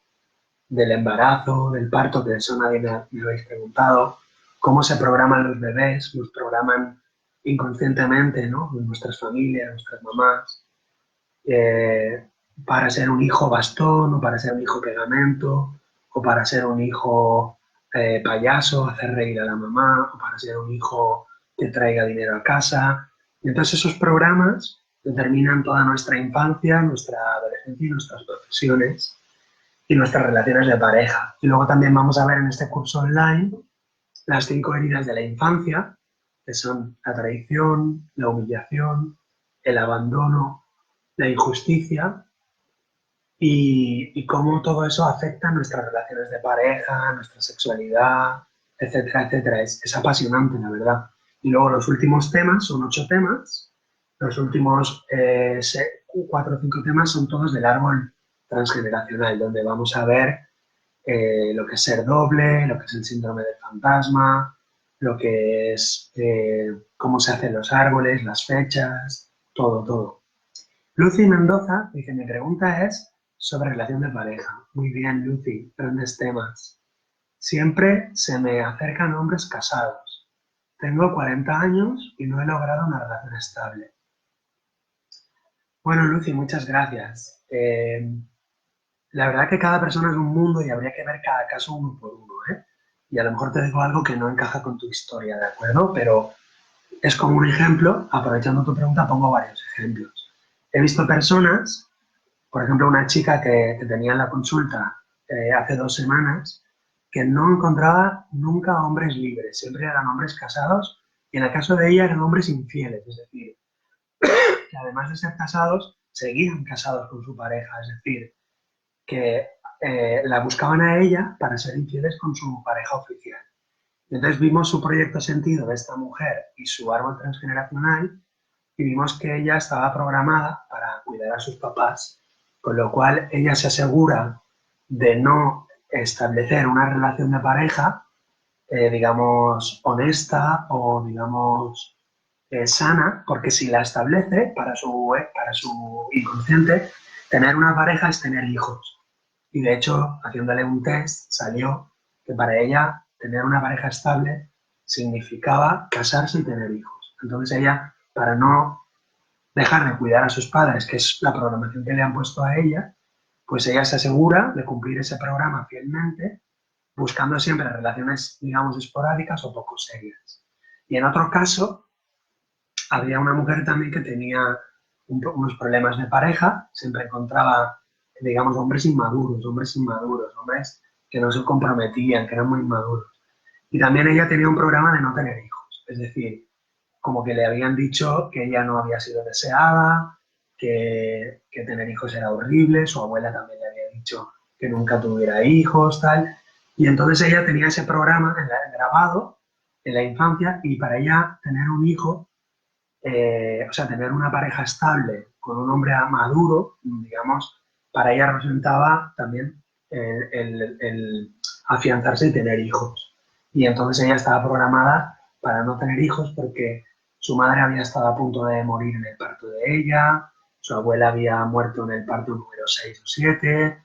del embarazo, del parto, que de eso nadie me lo habéis preguntado, cómo se programan los bebés, nos programan inconscientemente, ¿no? Nuestras familias, nuestras mamás, eh, para ser un hijo bastón o para ser un hijo pegamento o para ser un hijo payaso, hacer reír a la mamá o para ser un hijo que traiga dinero a casa. Y entonces esos programas determinan toda nuestra infancia, nuestra adolescencia y nuestras profesiones y nuestras relaciones de pareja. Y luego también vamos a ver en este curso online las 5 heridas de la infancia, que son la traición, la humillación, el abandono, la injusticia y cómo todo eso afecta a nuestras relaciones de pareja, nuestra sexualidad, etcétera, etcétera. Es apasionante, la verdad. Y luego los últimos temas, son 8 temas, los últimos 4 o 5 temas son todos del árbol transgeneracional, donde vamos a ver lo que es ser doble, lo que es el síndrome del fantasma, lo que es cómo se hacen los árboles, las fechas, todo, todo. Lucy Mendoza dice, mi pregunta es sobre relación de pareja. Muy bien, Lucy, grandes temas. Siempre se me acercan hombres casados. Tengo 40 años y no he logrado una relación estable. Bueno, Lucy, muchas gracias. La verdad que cada persona es un mundo y habría que ver cada caso uno por uno, ¿eh? Y a lo mejor te digo algo que no encaja con tu historia, ¿de acuerdo? Pero es como un ejemplo, aprovechando tu pregunta, pongo varios ejemplos. He visto personas, por ejemplo, una chica que tenía en la consulta hace 2 semanas, que no encontraba nunca hombres libres, siempre eran hombres casados, y en el caso de ella eran hombres infieles, es decir, que además de ser casados, seguían casados con su pareja, es decir, que la buscaban a ella para ser infieles con su pareja oficial. Entonces vimos su proyecto sentido de esta mujer y su árbol transgeneracional y vimos que ella estaba programada para cuidar a sus papás, con lo cual ella se asegura de no establecer una relación de pareja, digamos, honesta o, digamos, sana, porque si la establece para su inconsciente, tener una pareja es tener hijos. Y de hecho, haciéndole un test, salió que para ella tener una pareja estable significaba casarse y tener hijos. Entonces ella, para no dejar de cuidar a sus padres, que es la programación que le han puesto a ella, pues ella se asegura de cumplir ese programa fielmente, buscando siempre relaciones, digamos, esporádicas o poco serias. Y en otro caso, había una mujer también que tenía unos problemas de pareja, siempre encontraba, digamos, hombres inmaduros, hombres que no se comprometían, que eran muy inmaduros. Y también ella tenía un programa de no tener hijos, es decir, como que le habían dicho que ella no había sido deseada, que tener hijos era horrible, su abuela también le había dicho que nunca tuviera hijos, tal. Y entonces ella tenía ese programa grabado en la infancia y para ella tener un hijo, o sea, tener una pareja estable con un hombre maduro, digamos, para ella representaba también el afianzarse y tener hijos. Y entonces ella estaba programada para no tener hijos porque su madre había estado a punto de morir en el parto de ella, su abuela había muerto en el parto número 6 o 7,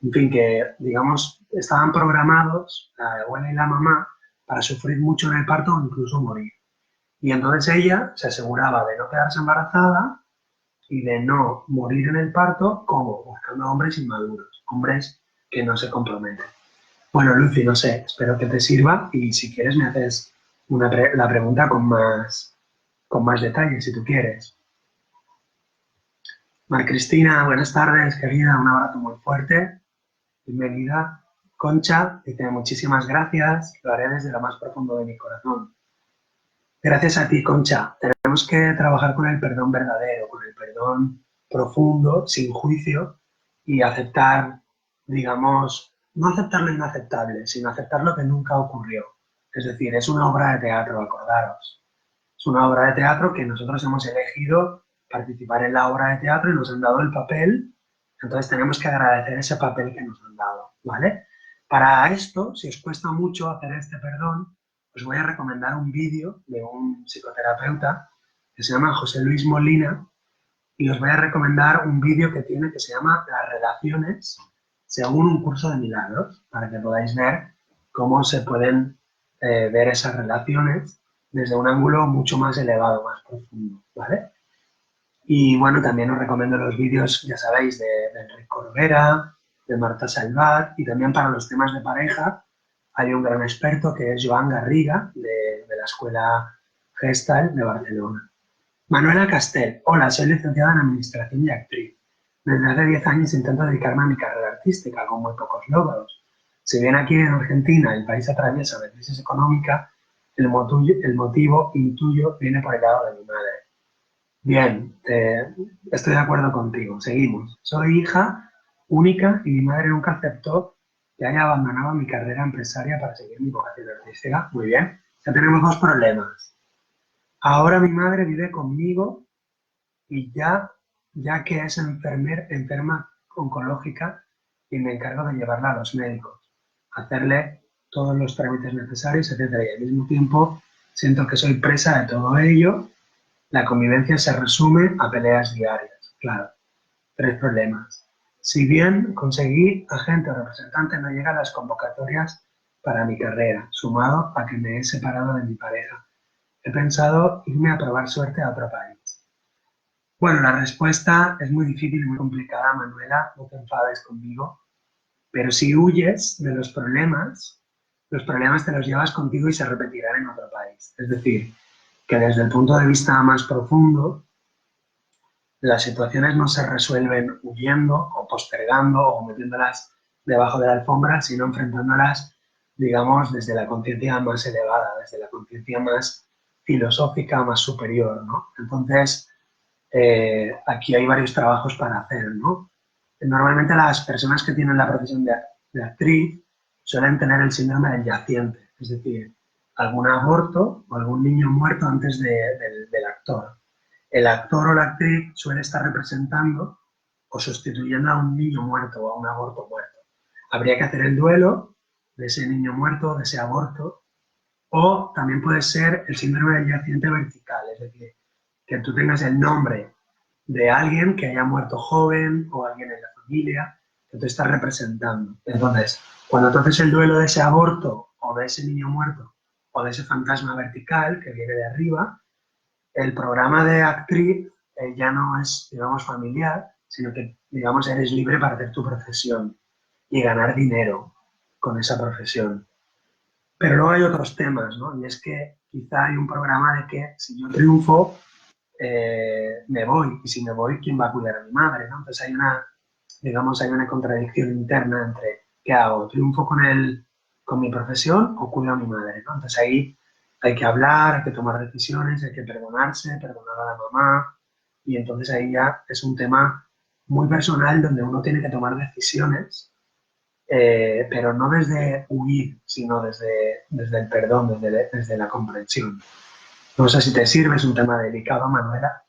en fin, que, digamos, estaban programados, la abuela y la mamá, para sufrir mucho en el parto o incluso morir. Y entonces ella se aseguraba de no quedarse embarazada y de no morir en el parto, como buscando hombres inmaduros, hombres que no se comprometen. Bueno, Lucy, no sé, espero que te sirva y si quieres me haces la pregunta con más detalles, si tú quieres. Mar Cristina, buenas tardes, querida, un abrazo muy fuerte, bienvenida. Concha, dice muchísimas gracias, lo haré desde lo más profundo de mi corazón. Gracias a ti, Concha. Tenemos que trabajar con el perdón verdadero, con el perdón profundo, sin juicio, y aceptar, digamos, no aceptar lo inaceptable, sino aceptar lo que nunca ocurrió. Es decir, es una obra de teatro, acordaros. Es una obra de teatro que nosotros hemos elegido participar en la obra de teatro y nos han dado el papel, entonces tenemos que agradecer ese papel que nos han dado, ¿vale? Para esto, si os cuesta mucho hacer este perdón, os voy a recomendar un vídeo de un psicoterapeuta que se llama José Luis Molina y os voy a recomendar un vídeo que tiene que se llama Las relaciones según un curso de milagros, para que podáis ver cómo se pueden ver esas relaciones desde un ángulo mucho más elevado, más profundo, ¿vale? Y bueno, también os recomiendo los vídeos, ya sabéis, de Enrique Corbera, de Marta Salvat, y también para los temas de pareja hay un gran experto que es Joan Garriga, de la Escuela Gestalt de Barcelona. Manuela Castel, hola, soy licenciada en Administración y actriz. Desde hace 10 años intento dedicarme a mi carrera artística con muy pocos logros. Si bien aquí en Argentina el país atraviesa una crisis económica, el motivo intuyo viene por el lado de mi madre. Bien, estoy de acuerdo contigo. Seguimos. Soy hija única y mi madre nunca aceptó que haya abandonado mi carrera empresaria para seguir mi vocación artística. Muy bien. Ya tenemos dos problemas. Ahora mi madre vive conmigo y ya que es enferma oncológica y me encargo de llevarla a los médicos, hacerle todos los trámites necesarios, etcétera. Y al mismo tiempo siento que soy presa de todo ello. La convivencia se resume a peleas diarias. Claro, tres problemas. Si bien conseguí agente o representante, no llega a las convocatorias para mi carrera, sumado a que me he separado de mi pareja. He pensado irme a probar suerte a otro país. Bueno, la respuesta es muy difícil y muy complicada, Manuela, no te enfades conmigo, pero si huyes de los problemas te los llevas contigo y se repetirán en otro país. Es decir, que desde el punto de vista más profundo, las situaciones no se resuelven huyendo o postergando o metiéndolas debajo de la alfombra, sino enfrentándolas, digamos, desde la conciencia más elevada, desde la conciencia más filosófica, más superior, ¿no? Entonces, aquí hay varios trabajos para hacer, ¿no? Normalmente las personas que tienen la profesión de actriz suelen tener el síndrome del yaciente, es decir, algún aborto o algún niño muerto antes del actor. El actor o la actriz suele estar representando o sustituyendo a un niño muerto o a un aborto muerto. Habría que hacer el duelo de ese niño muerto, de ese aborto, o también puede ser el síndrome del yaciente vertical, es decir, que tú tengas el nombre de alguien que haya muerto joven o alguien en la familia que tú estás representando. Entonces, cuando tú haces el duelo de ese aborto o de ese niño muerto o de ese fantasma vertical que viene de arriba, el programa de actriz ya no es, digamos, familiar, sino que, digamos, eres libre para hacer tu profesión y ganar dinero con esa profesión. Pero luego hay otros temas, ¿no? Y es que quizá hay un programa de que si yo triunfo, me voy. Y si me voy, ¿quién va a cuidar a mi madre? ¿No? Entonces hay una contradicción interna entre ¿qué hago? ¿Triunfo con mi profesión o cuido a mi madre? ¿No? Entonces ahí hay que hablar, hay que tomar decisiones, hay que perdonarse, perdonar a la mamá. Y entonces ahí ya es un tema muy personal donde uno tiene que tomar decisiones, pero no desde huir, sino desde el perdón, desde la comprensión. No sé si te sirve, es un tema delicado, Manuela,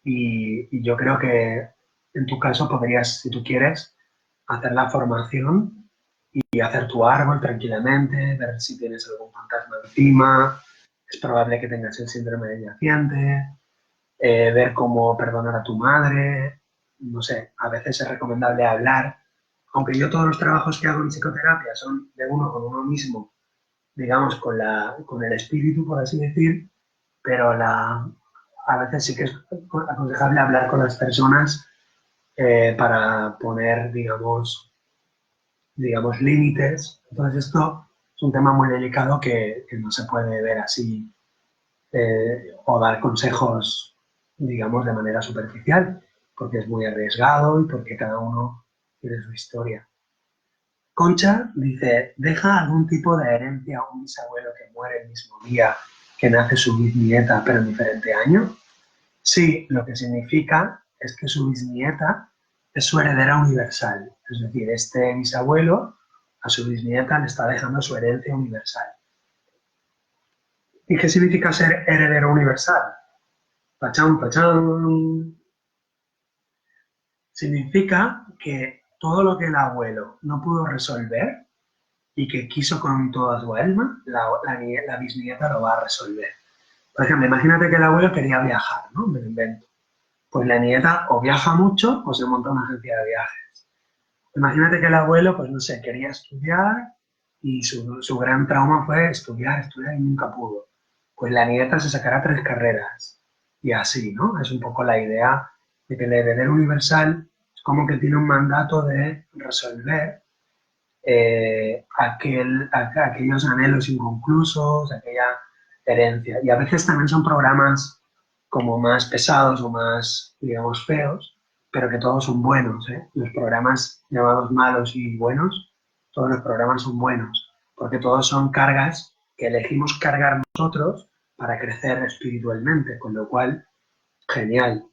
y yo creo que en tu caso podrías, si tú quieres, hacer la formación y hacer tu árbol tranquilamente, ver si tienes algún fantasma encima, es probable que tengas el síndrome de yaciente, ver cómo perdonar a tu madre, no sé, a veces es recomendable hablar, aunque yo todos los trabajos que hago en psicoterapia son de uno con uno mismo, digamos, con el espíritu, por así decir, pero a veces sí que es aconsejable hablar con las personas para poner, digamos, límites. Entonces esto es un tema muy delicado que no se puede ver así o dar consejos, digamos, de manera superficial, porque es muy arriesgado y porque cada uno tiene su historia. Concha dice, ¿deja algún tipo de herencia a un bisabuelo que muere el mismo día que nace su bisnieta, pero en diferente año? Sí, lo que significa es que su bisnieta es su heredera universal. Es decir, este bisabuelo a su bisnieta le está dejando su herencia universal. ¿Y qué significa ser heredero universal? Pachán, pachán. Significa que todo lo que el abuelo no pudo resolver y que quiso con toda su alma, la bisnieta lo va a resolver. Por ejemplo, imagínate que el abuelo quería viajar, ¿no? Me lo invento. Pues la nieta o viaja mucho o se monta una agencia de viajes. Imagínate que el abuelo, pues no sé, quería estudiar y su gran trauma fue estudiar, estudiar y nunca pudo. Pues la nieta se sacará 3 carreras. Y así, ¿no? Es un poco la idea de que el heredero universal es como que tiene un mandato de resolver aquellos anhelos inconclusos, aquella herencia. Y a veces también son programas como más pesados o más, digamos, feos, pero que todos son buenos, ¿eh? Los programas llamados malos y buenos, todos los programas son buenos, porque todos son cargas que elegimos cargar nosotros para crecer espiritualmente, con lo cual, genial.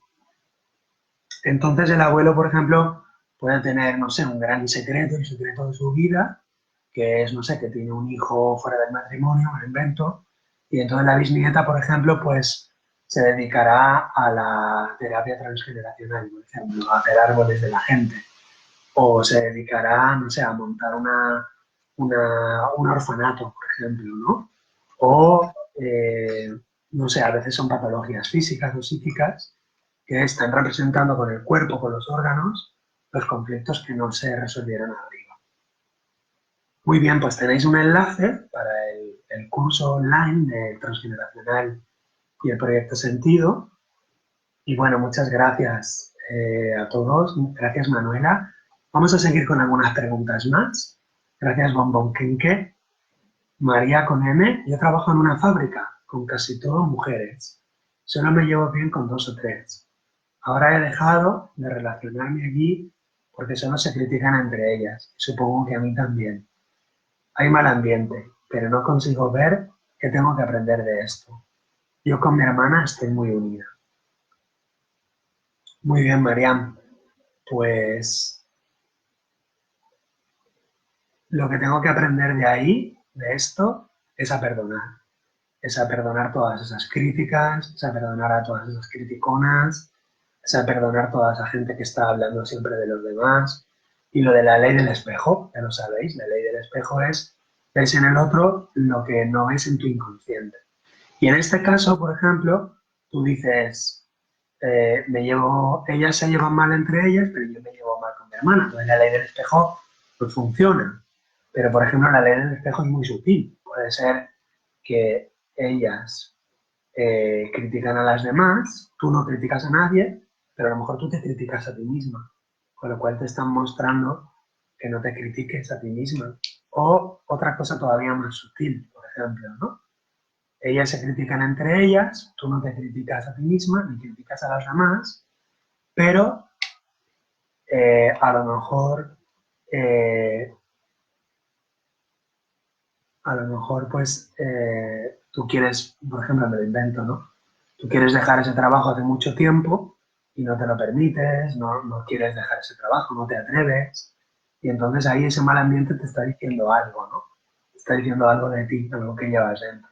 Entonces el abuelo, por ejemplo, puede tener, no sé, un gran secreto, el secreto de su vida, que es, no sé, que tiene un hijo fuera del matrimonio, me lo invento, y entonces la bisnieta, por ejemplo, pues se dedicará a la terapia transgeneracional, por ejemplo, a hacer árboles de la gente, o se dedicará, no sé, a montar un orfanato, por ejemplo, ¿no? O, no sé, a veces son patologías físicas o psíquicas que están representando con el cuerpo, con los órganos, los conflictos que no se resolvieron arriba. Muy bien, pues tenéis un enlace para el curso online de Transgeneracional y el Proyecto Sentido. Y bueno, muchas gracias a todos. Gracias, Manuela. Vamos a seguir con algunas preguntas más. Gracias, Bombón Quinque. María con M. Yo trabajo en una fábrica con casi todo mujeres. Solo me llevo bien con 2 o 3. Ahora he dejado de relacionarme allí porque solo se critican entre ellas. Supongo que a mí también. Hay mal ambiente, pero no consigo ver qué tengo que aprender de esto. Yo con mi hermana estoy muy unida. Muy bien, Mariam. Pues lo que tengo que aprender de ahí, de esto, es a perdonar. Es a perdonar todas esas críticas, es a perdonar a todas esas criticonas, es a perdonar toda esa gente que está hablando siempre de los demás. Y lo de la ley del espejo, ya lo sabéis, la ley del espejo es ves en el otro lo que no ves en tu inconsciente. Y en este caso, por ejemplo, tú dices, ellas se llevan mal entre ellas, pero yo me llevo mal con mi hermana. Entonces la ley del espejo pues funciona. Pero, por ejemplo, la ley del espejo es muy sutil. Puede ser que ellas critican a las demás, tú no criticas a nadie, pero a lo mejor tú te criticas a ti misma. Con lo cual te están mostrando que no te critiques a ti misma. O otra cosa todavía más sutil, por ejemplo, ¿no? Ellas se critican entre ellas, tú no te criticas a ti misma ni criticas a las demás, pero a lo mejor, eh, pues tú quieres, por ejemplo, me lo invento, ¿no? Tú quieres dejar ese trabajo hace mucho tiempo y no te lo permites, no quieres dejar ese trabajo, no te atreves, y entonces ahí ese mal ambiente te está diciendo algo, ¿no? Te está diciendo algo de ti, algo que llevas dentro.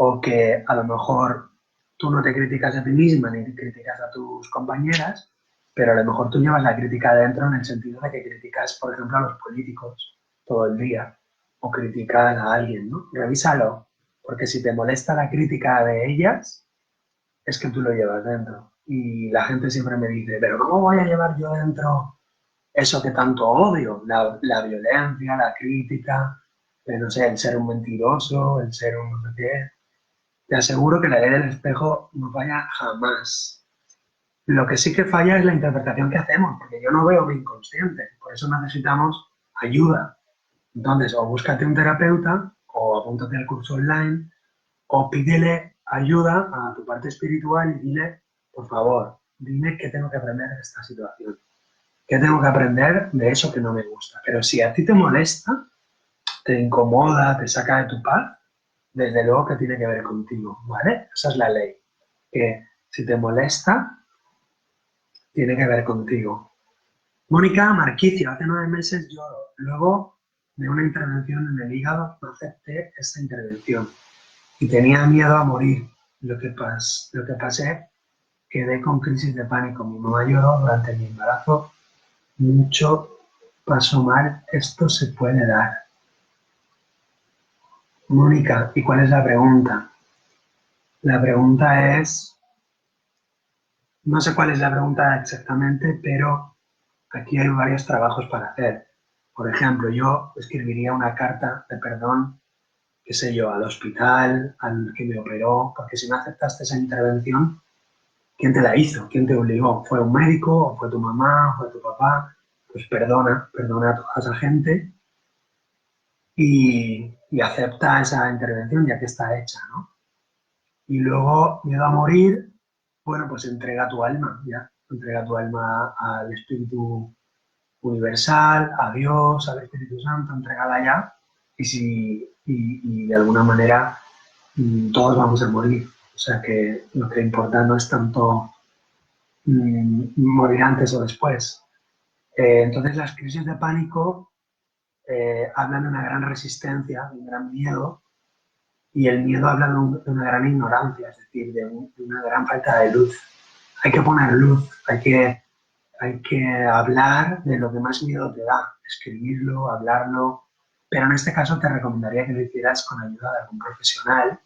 O que a lo mejor tú no te criticas a ti misma ni criticas a tus compañeras, pero a lo mejor tú llevas la crítica adentro en el sentido de que criticas, por ejemplo, a los políticos todo el día o criticas a alguien, ¿no? Revísalo, porque si te molesta la crítica de ellas, es que tú lo llevas dentro. Y la gente siempre me dice, pero ¿cómo voy a llevar yo dentro eso que tanto odio? La violencia, la crítica, no sé, el ser un mentiroso, el ser un no sé qué. Te aseguro que la ley del espejo no falla jamás. Lo que sí que falla es la interpretación que hacemos, porque yo no veo mi inconsciente, por eso necesitamos ayuda. Entonces, o búscate un terapeuta, o apúntate al curso online, o pídele ayuda a tu parte espiritual y dile, por favor, dime qué tengo que aprender de esta situación, qué tengo que aprender de eso que no me gusta. Pero si a ti te molesta, te incomoda, te saca de tu paz, desde luego que tiene que ver contigo, ¿vale? Esa es la ley, que si te molesta, tiene que ver contigo. Mónica Marquicio, hace 9 meses lloro. Luego de una intervención en el hígado, no acepté esta intervención y tenía miedo a morir. Lo que pasé, quedé con crisis de pánico. Mi mamá lloró durante mi embarazo. Mucho pasó mal. Esto se puede dar. Mónica, ¿y cuál es la pregunta? La pregunta es, no sé cuál es la pregunta exactamente, pero aquí hay varios trabajos para hacer. Por ejemplo, yo escribiría una carta de perdón, qué sé yo, al hospital, al que me operó, porque si no aceptaste esa intervención, ¿quién te la hizo? ¿Quién te obligó? ¿Fue un médico? ¿O fue tu mamá? ¿O fue tu papá? Pues perdona a toda esa gente y acepta esa intervención ya que está hecha, ¿no? Y luego, miedo a morir, bueno, pues entrega tu alma, ya. Entrega tu alma al Espíritu universal, a Dios, al Espíritu Santo, entregada ya. Y de alguna manera todos vamos a morir. O sea que lo que importa no es tanto morir antes o después. Entonces las crisis de pánico hablan de una gran resistencia, de un gran miedo, y el miedo habla de una gran ignorancia, es decir, de una gran falta de luz. Hay que poner luz, hay que hablar de lo que más miedo te da, escribirlo, hablarlo, pero en este caso te recomendaría que lo hicieras con ayuda de algún profesional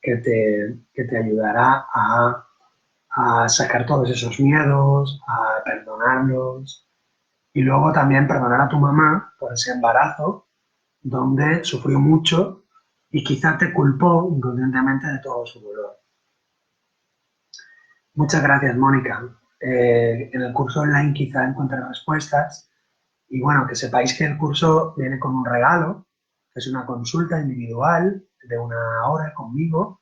que te ayudará a sacar todos esos miedos, a perdonarlos y luego también perdonar a tu mamá por ese embarazo donde sufrió mucho y quizá te culpó inconscientemente de todo su dolor. Muchas gracias, Mónica. En el curso online quizá encuentres respuestas y bueno, que sepáis que el curso viene con un regalo, que es una consulta individual de 1 hora conmigo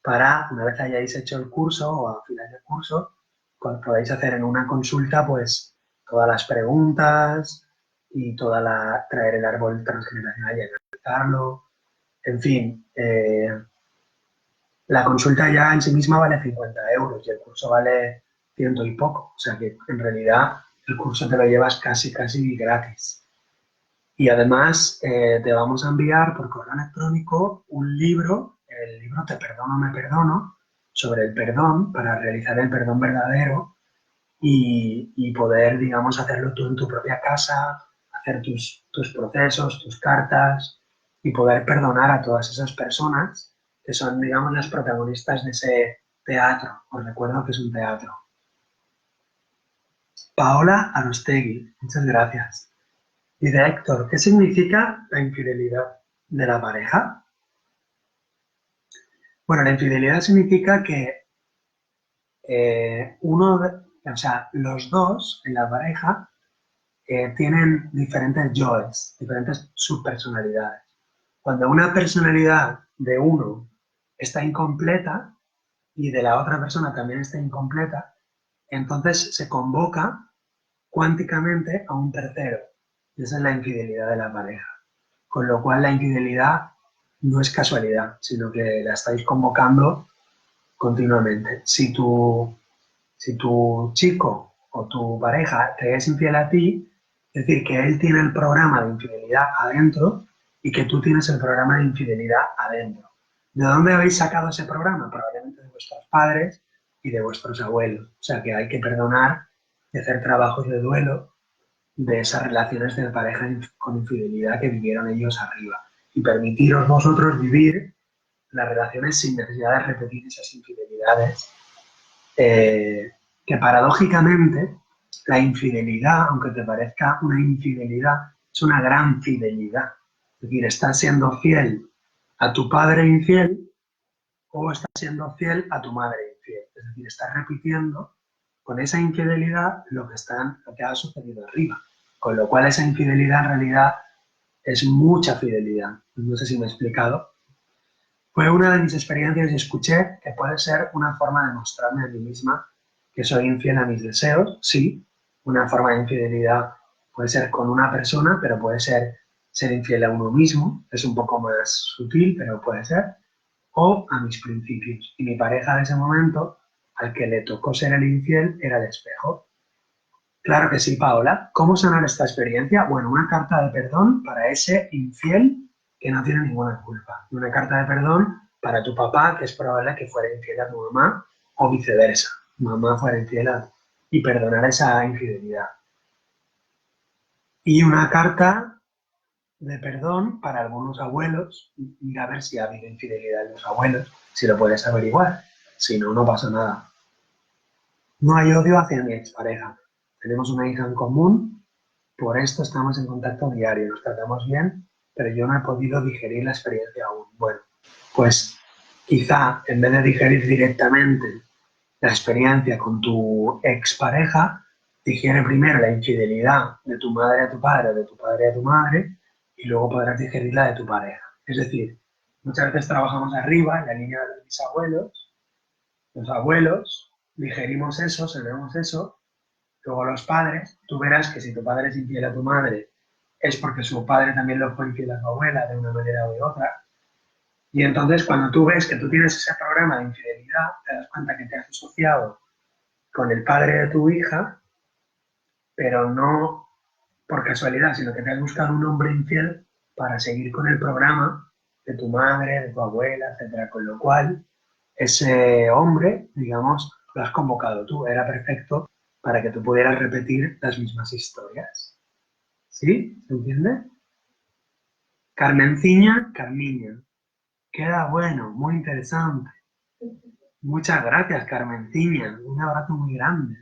para, una vez hayáis hecho el curso o al final del curso, pues podáis hacer en una consulta pues todas las preguntas y traer el árbol transgeneracional y analizarlo. En fin, la consulta ya en sí misma vale 50 euros y el curso vale ciento y poco. O sea que en realidad el curso te lo llevas casi gratis. Y además te vamos a enviar por correo electrónico un libro, el libro Te perdono, me perdono, sobre el perdón para realizar el perdón verdadero y poder, digamos, hacerlo tú en tu propia casa, hacer tus procesos, tus cartas y poder perdonar a todas esas personas que son, digamos, las protagonistas de ese teatro. Os recuerdo que es un teatro. Paola Arostegui, muchas gracias. Y de Héctor, ¿qué significa la infidelidad de la pareja? Bueno, la infidelidad significa que o sea, los dos en la pareja tienen diferentes yoes, diferentes subpersonalidades. Cuando una personalidad de uno está incompleta y de la otra persona también está incompleta, entonces se convoca cuánticamente a un tercero. Y esa es la infidelidad de la pareja. Con lo cual la infidelidad no es casualidad, sino que la estáis convocando continuamente. Si tu chico o tu pareja te es infiel a ti, es decir, que él tiene el programa de infidelidad adentro y que tú tienes el programa de infidelidad adentro. ¿De dónde habéis sacado ese programa? Probablemente de vuestros padres y de vuestros abuelos. O sea que hay que perdonar y hacer trabajos de duelo de esas relaciones de pareja con infidelidad que vivieron ellos arriba. Y permitiros vosotros vivir las relaciones sin necesidad de repetir esas infidelidades, que paradójicamente la infidelidad, aunque te parezca una infidelidad, es una gran fidelidad. Es decir, estás siendo fiel a tu padre infiel o estás siendo fiel a tu madre infiel. Es decir, estás repitiendo con esa infidelidad lo que ha sucedido arriba. Con lo cual esa infidelidad en realidad es mucha fidelidad. No sé si me he explicado. Fue una de mis experiencias y escuché que puede ser una forma de mostrarme a mí misma que soy infiel a mis deseos. Sí, una forma de infidelidad puede ser con una persona, pero puede ser infiel a uno mismo. Es un poco más sutil, pero puede ser. O a mis principios. Y mi pareja de ese momento, al que le tocó ser el infiel, era el espejo. Claro que sí, Paola. ¿Cómo sanar esta experiencia? Bueno, una carta de perdón para ese infiel que no tiene ninguna culpa. Y una carta de perdón para tu papá, que es probable que fuera infiel a tu mamá, o viceversa. Mamá fuera infiel y perdonar esa infidelidad. Y una carta de perdón para algunos abuelos. Mira a ver si ha habido infidelidad en los abuelos, si lo puedes averiguar. Si no, no pasa nada. No hay odio hacia mi expareja. Tenemos una hija en común. Por esto estamos en contacto diario, nos tratamos bien, pero yo no he podido digerir la experiencia aún. Bueno, pues quizá en vez de digerir directamente la experiencia con tu expareja, digiere primero la infidelidad de tu madre a tu padre, de tu padre a tu madre, y luego podrás digerir la de tu pareja. Es decir, muchas veces trabajamos arriba, en la línea de los bisabuelos, los abuelos, digerimos eso, sabemos eso. Luego los padres, tú verás que si tu padre es infiel a tu madre, es porque su padre también lo fue infiel a tu abuela de una manera u otra. Y entonces cuando tú ves que tú tienes ese programa de infidelidad, te das cuenta que te has asociado con el padre de tu hija, pero no por casualidad, sino que te has buscado un hombre infiel para seguir con el programa de tu madre, de tu abuela, etcétera. Con lo cual, ese hombre, digamos, lo has convocado tú, era perfecto para que tú pudieras repetir las mismas historias. ¿Sí? ¿Se entiende? Carmenciña, Carmiña. Queda bueno, muy interesante. Muchas gracias, Carmenciña. Un abrazo muy grande.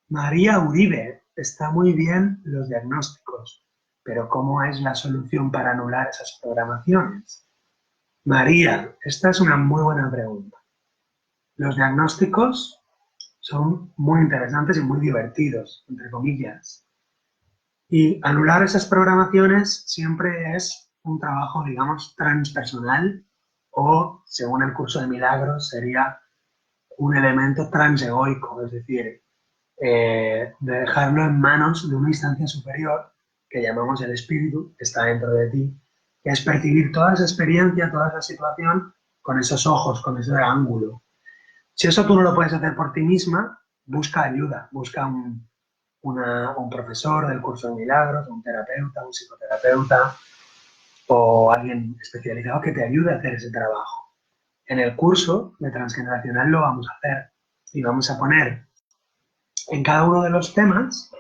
María Uribe, está muy bien los diagnósticos, pero ¿cómo es la solución para anular esas programaciones? María, esta es una muy buena pregunta. Los diagnósticos son muy interesantes y muy divertidos, entre comillas. Y anular esas programaciones siempre es un trabajo, digamos, transpersonal o, según el curso de milagros, sería un elemento transegoico, es decir, de dejarlo en manos de una instancia superior que llamamos el espíritu, que está dentro de ti, que es percibir toda esa experiencia, toda esa situación con esos ojos, con ese ángulo. Si eso tú no lo puedes hacer por ti misma, busca ayuda, busca un profesor del curso de milagros, un terapeuta, un psicoterapeuta o alguien especializado que te ayude a hacer ese trabajo. En el curso de transgeneracional lo vamos a hacer y vamos a poner en cada uno de los temas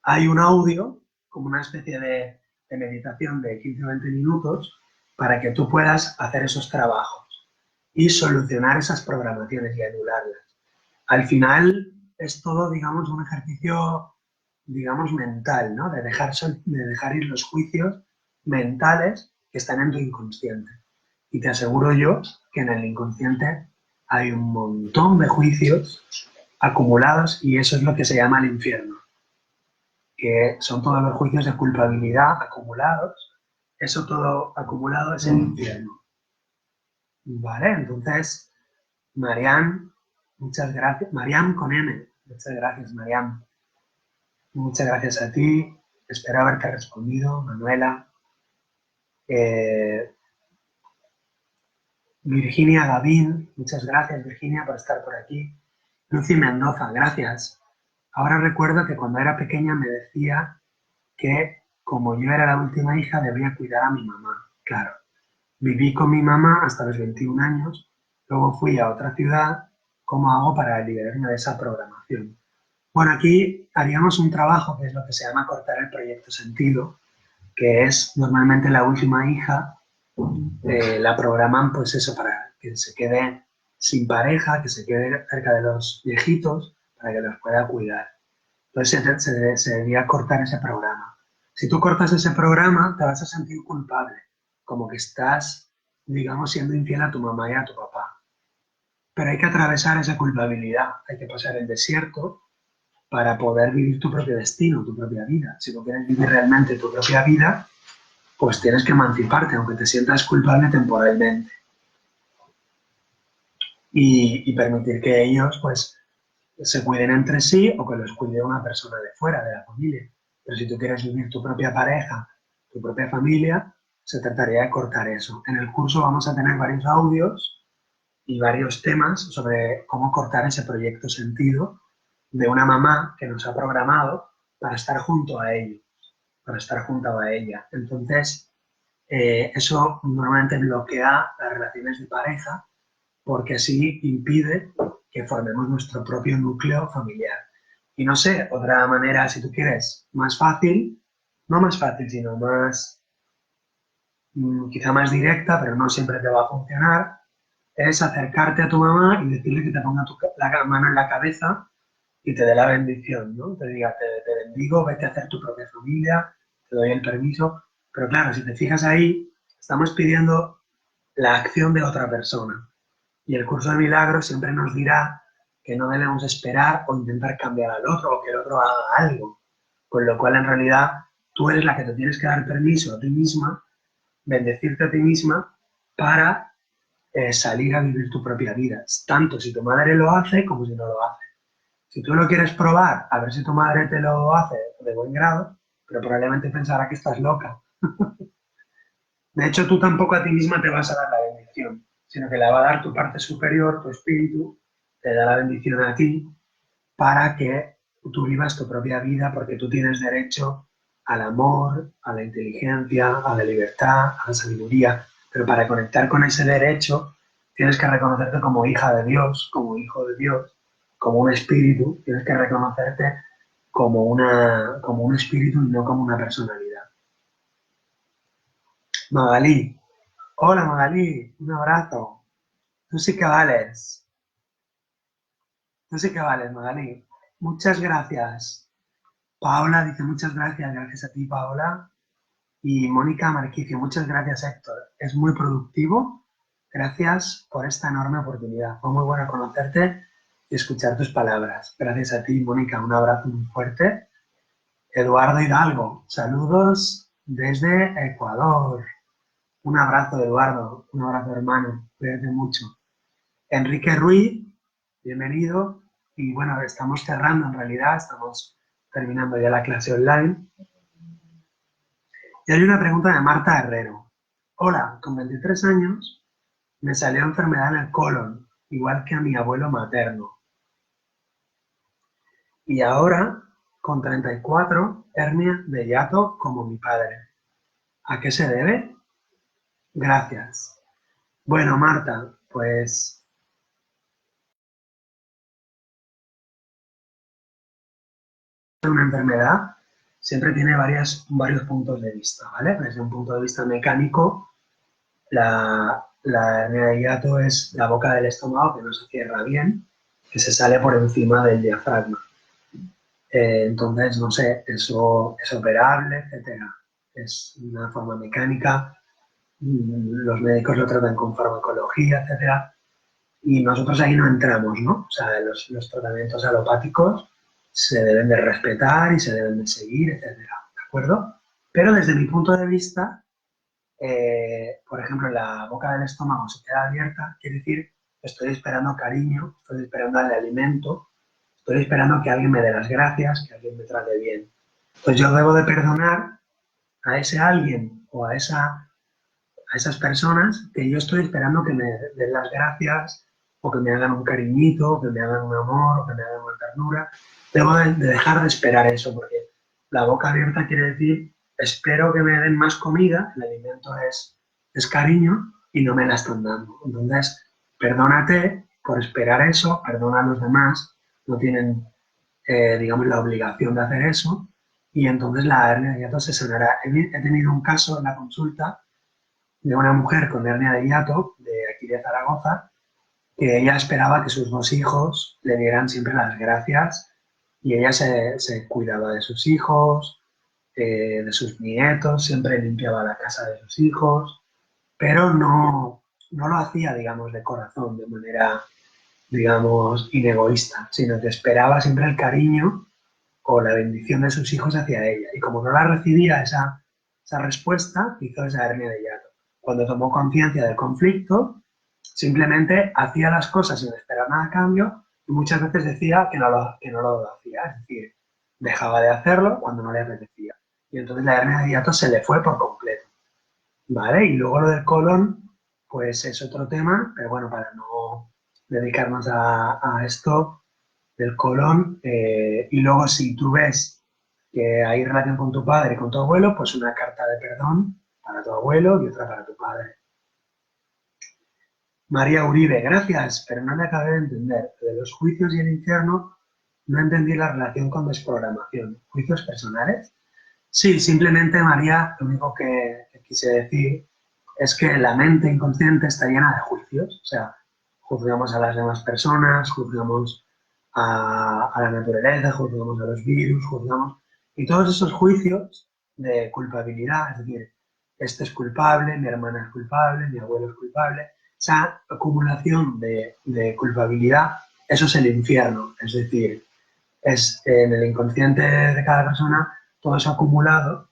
hay un audio, como una especie de meditación de 15 o 20 minutos, para que tú puedas hacer esos trabajos y solucionar esas programaciones y anularlas. Al final es todo, digamos, un ejercicio, digamos, mental, ¿no? De dejar ir los juicios mentales que están en tu inconsciente. Y te aseguro yo que en el inconsciente hay un montón de juicios acumulados y eso es lo que se llama el infierno, que son todos los juicios de culpabilidad acumulados. Eso todo acumulado es el infierno. Vale, entonces, Mariam, muchas gracias. Mariam con M. Muchas gracias, Mariam. Muchas gracias a ti. Espero haberte respondido, Manuela. Virginia Gavín, muchas gracias, Virginia, por estar por aquí. Lucy Mendoza, gracias. Ahora recuerdo que cuando era pequeña me decía que como yo era la última hija debía cuidar a mi mamá. Claro, viví con mi mamá hasta los 21 años, luego fui a otra ciudad. ¿Cómo hago para liberarme de esa programación? Bueno, aquí haríamos un trabajo que es lo que se llama cortar el proyecto sentido, que es normalmente la última hija, la programan pues eso, para que se quede sin pareja, que se quede cerca de los viejitos, para que los pueda cuidar. Entonces se debería cortar ese programa. Si tú cortas ese programa, te vas a sentir culpable, como que estás, digamos, siendo infiel a tu mamá y a tu papá. Pero hay que atravesar esa culpabilidad, hay que pasar el desierto para poder vivir tu propio destino, tu propia vida. Si tú quieres vivir realmente tu propia vida, pues tienes que emanciparte, aunque te sientas culpable temporalmente. Y permitir que ellos, pues, se cuiden entre sí o que los cuide una persona de fuera, de la familia. Pero si tú quieres vivir tu propia pareja, tu propia familia, se trataría de cortar eso. En el curso vamos a tener varios audios y varios temas sobre cómo cortar ese proyecto sentido de una mamá que nos ha programado para estar junto a ellos, para estar junto a ella. Entonces, eso normalmente bloquea las relaciones de pareja porque así impide que formemos nuestro propio núcleo familiar. Y no sé, otra manera, si tú quieres, más fácil, no más fácil, sino más, quizá más directa, pero no siempre te va a funcionar, es acercarte a tu mamá y decirle que te ponga la mano en la cabeza y te dé la bendición, ¿no? Te diga, te bendigo, vete a hacer tu propia familia, te doy el permiso. Pero claro, si te fijas ahí, estamos pidiendo la acción de otra persona. Y el curso de milagros siempre nos dirá que no debemos esperar o intentar cambiar al otro o que el otro haga algo. Con lo cual, en realidad, tú eres la que te tienes que dar permiso a ti misma, bendecirte a ti misma para salir a vivir tu propia vida. Tanto si tu madre lo hace como si no lo hace. Si tú lo quieres probar, a ver si tu madre te lo hace de buen grado, pero probablemente pensará que estás loca. De hecho, tú tampoco a ti misma te vas a dar la bendición, sino que la va a dar tu parte superior, tu espíritu, te da la bendición a ti para que tú vivas tu propia vida porque tú tienes derecho al amor, a la inteligencia, a la libertad, a la sabiduría. Pero para conectar con ese derecho tienes que reconocerte como hija de Dios, como hijo de Dios, como un espíritu. Tienes que reconocerte como un espíritu y no como una personalidad. Magalí. Hola Magalí, un abrazo. Tú sí que vales. Tú sí que vales, Magalí. Muchas gracias. Paola dice muchas gracias, gracias a ti, Paola. Y Mónica Marquicio, muchas gracias, Héctor. Es muy productivo. Gracias por esta enorme oportunidad. Fue muy bueno conocerte y escuchar tus palabras. Gracias a ti, Mónica. Un abrazo muy fuerte. Eduardo Hidalgo, saludos desde Ecuador. Un abrazo, Eduardo. Un abrazo, hermano. Cuídate mucho. Enrique Ruiz, bienvenido. Y bueno, estamos cerrando en realidad, estamos terminando ya la clase online. Y hay una pregunta de Marta Herrero. Hola, con 23 años me salió enfermedad en el colon, igual que a mi abuelo materno. Y ahora, con 34, hernia de hiato como mi padre. ¿A qué se debe? Gracias. Bueno, Marta, pues una enfermedad siempre tiene varios puntos de vista, ¿vale? Desde un punto de vista mecánico, la hernia de hiato es la boca del estómago que no se cierra bien, que se sale por encima del diafragma. Entonces, no sé, eso es operable, etcétera. Es una forma mecánica, los médicos lo tratan con farmacología, etcétera. Y nosotros ahí no entramos, ¿no? O sea, los tratamientos alopáticos se deben de respetar y se deben de seguir, etcétera, ¿de acuerdo? Pero desde mi punto de vista, por ejemplo, la boca del estómago se queda abierta, quiere decir que estoy esperando cariño, estoy esperando el alimento, estoy esperando que alguien me dé las gracias, que alguien me trate bien. Pues yo debo de perdonar a ese alguien o a esas personas que yo estoy esperando que me den las gracias o que me hagan un cariñito, o que me hagan un amor, o que me hagan una ternura. Debo de dejar de esperar eso, porque la boca abierta quiere decir, espero que me den más comida, el alimento es cariño y no me la están dando. Entonces, perdónate por esperar eso, perdona a los demás, no tienen digamos, la obligación de hacer eso y entonces la hernia de hiato se sanará. He tenido un caso en la consulta de una mujer con hernia de hiato de aquí de Zaragoza, que ella esperaba que sus 2 hijos le dieran siempre las gracias y ella se cuidaba de sus hijos, de sus nietos, siempre limpiaba la casa de sus hijos, pero no lo hacía, digamos, de corazón, de manera, digamos, inegoísta, sino que esperaba siempre el cariño o la bendición de sus hijos hacia ella. Y como no la recibía esa respuesta, hizo esa hernia de hiato. Cuando tomó conciencia del conflicto, simplemente hacía las cosas sin esperar nada a cambio y muchas veces decía que no lo hacía, es decir, dejaba de hacerlo cuando no le apetecía. Y entonces la hernia de hiato se le fue por completo. ¿Vale? Y luego lo del colon, pues es otro tema, pero bueno, para no dedicarnos a esto del colon, y luego si tú ves que hay relación con tu padre y con tu abuelo, pues una carta de perdón para tu abuelo y otra para tu padre. María Uribe, gracias, pero no le acabé de entender. De los juicios y el infierno, no entendí la relación con desprogramación. ¿Juicios personales? Sí, simplemente, María, lo único que quise decir es que la mente inconsciente está llena de juicios. O sea, juzgamos a las demás personas, juzgamos a la naturaleza, juzgamos a los virus, juzgamos... Y todos esos juicios de culpabilidad, es decir, este es culpable, mi hermana es culpable, mi abuelo es culpable, esa acumulación de culpabilidad, eso es el infierno. Es decir, es en el inconsciente de cada persona, todo eso acumulado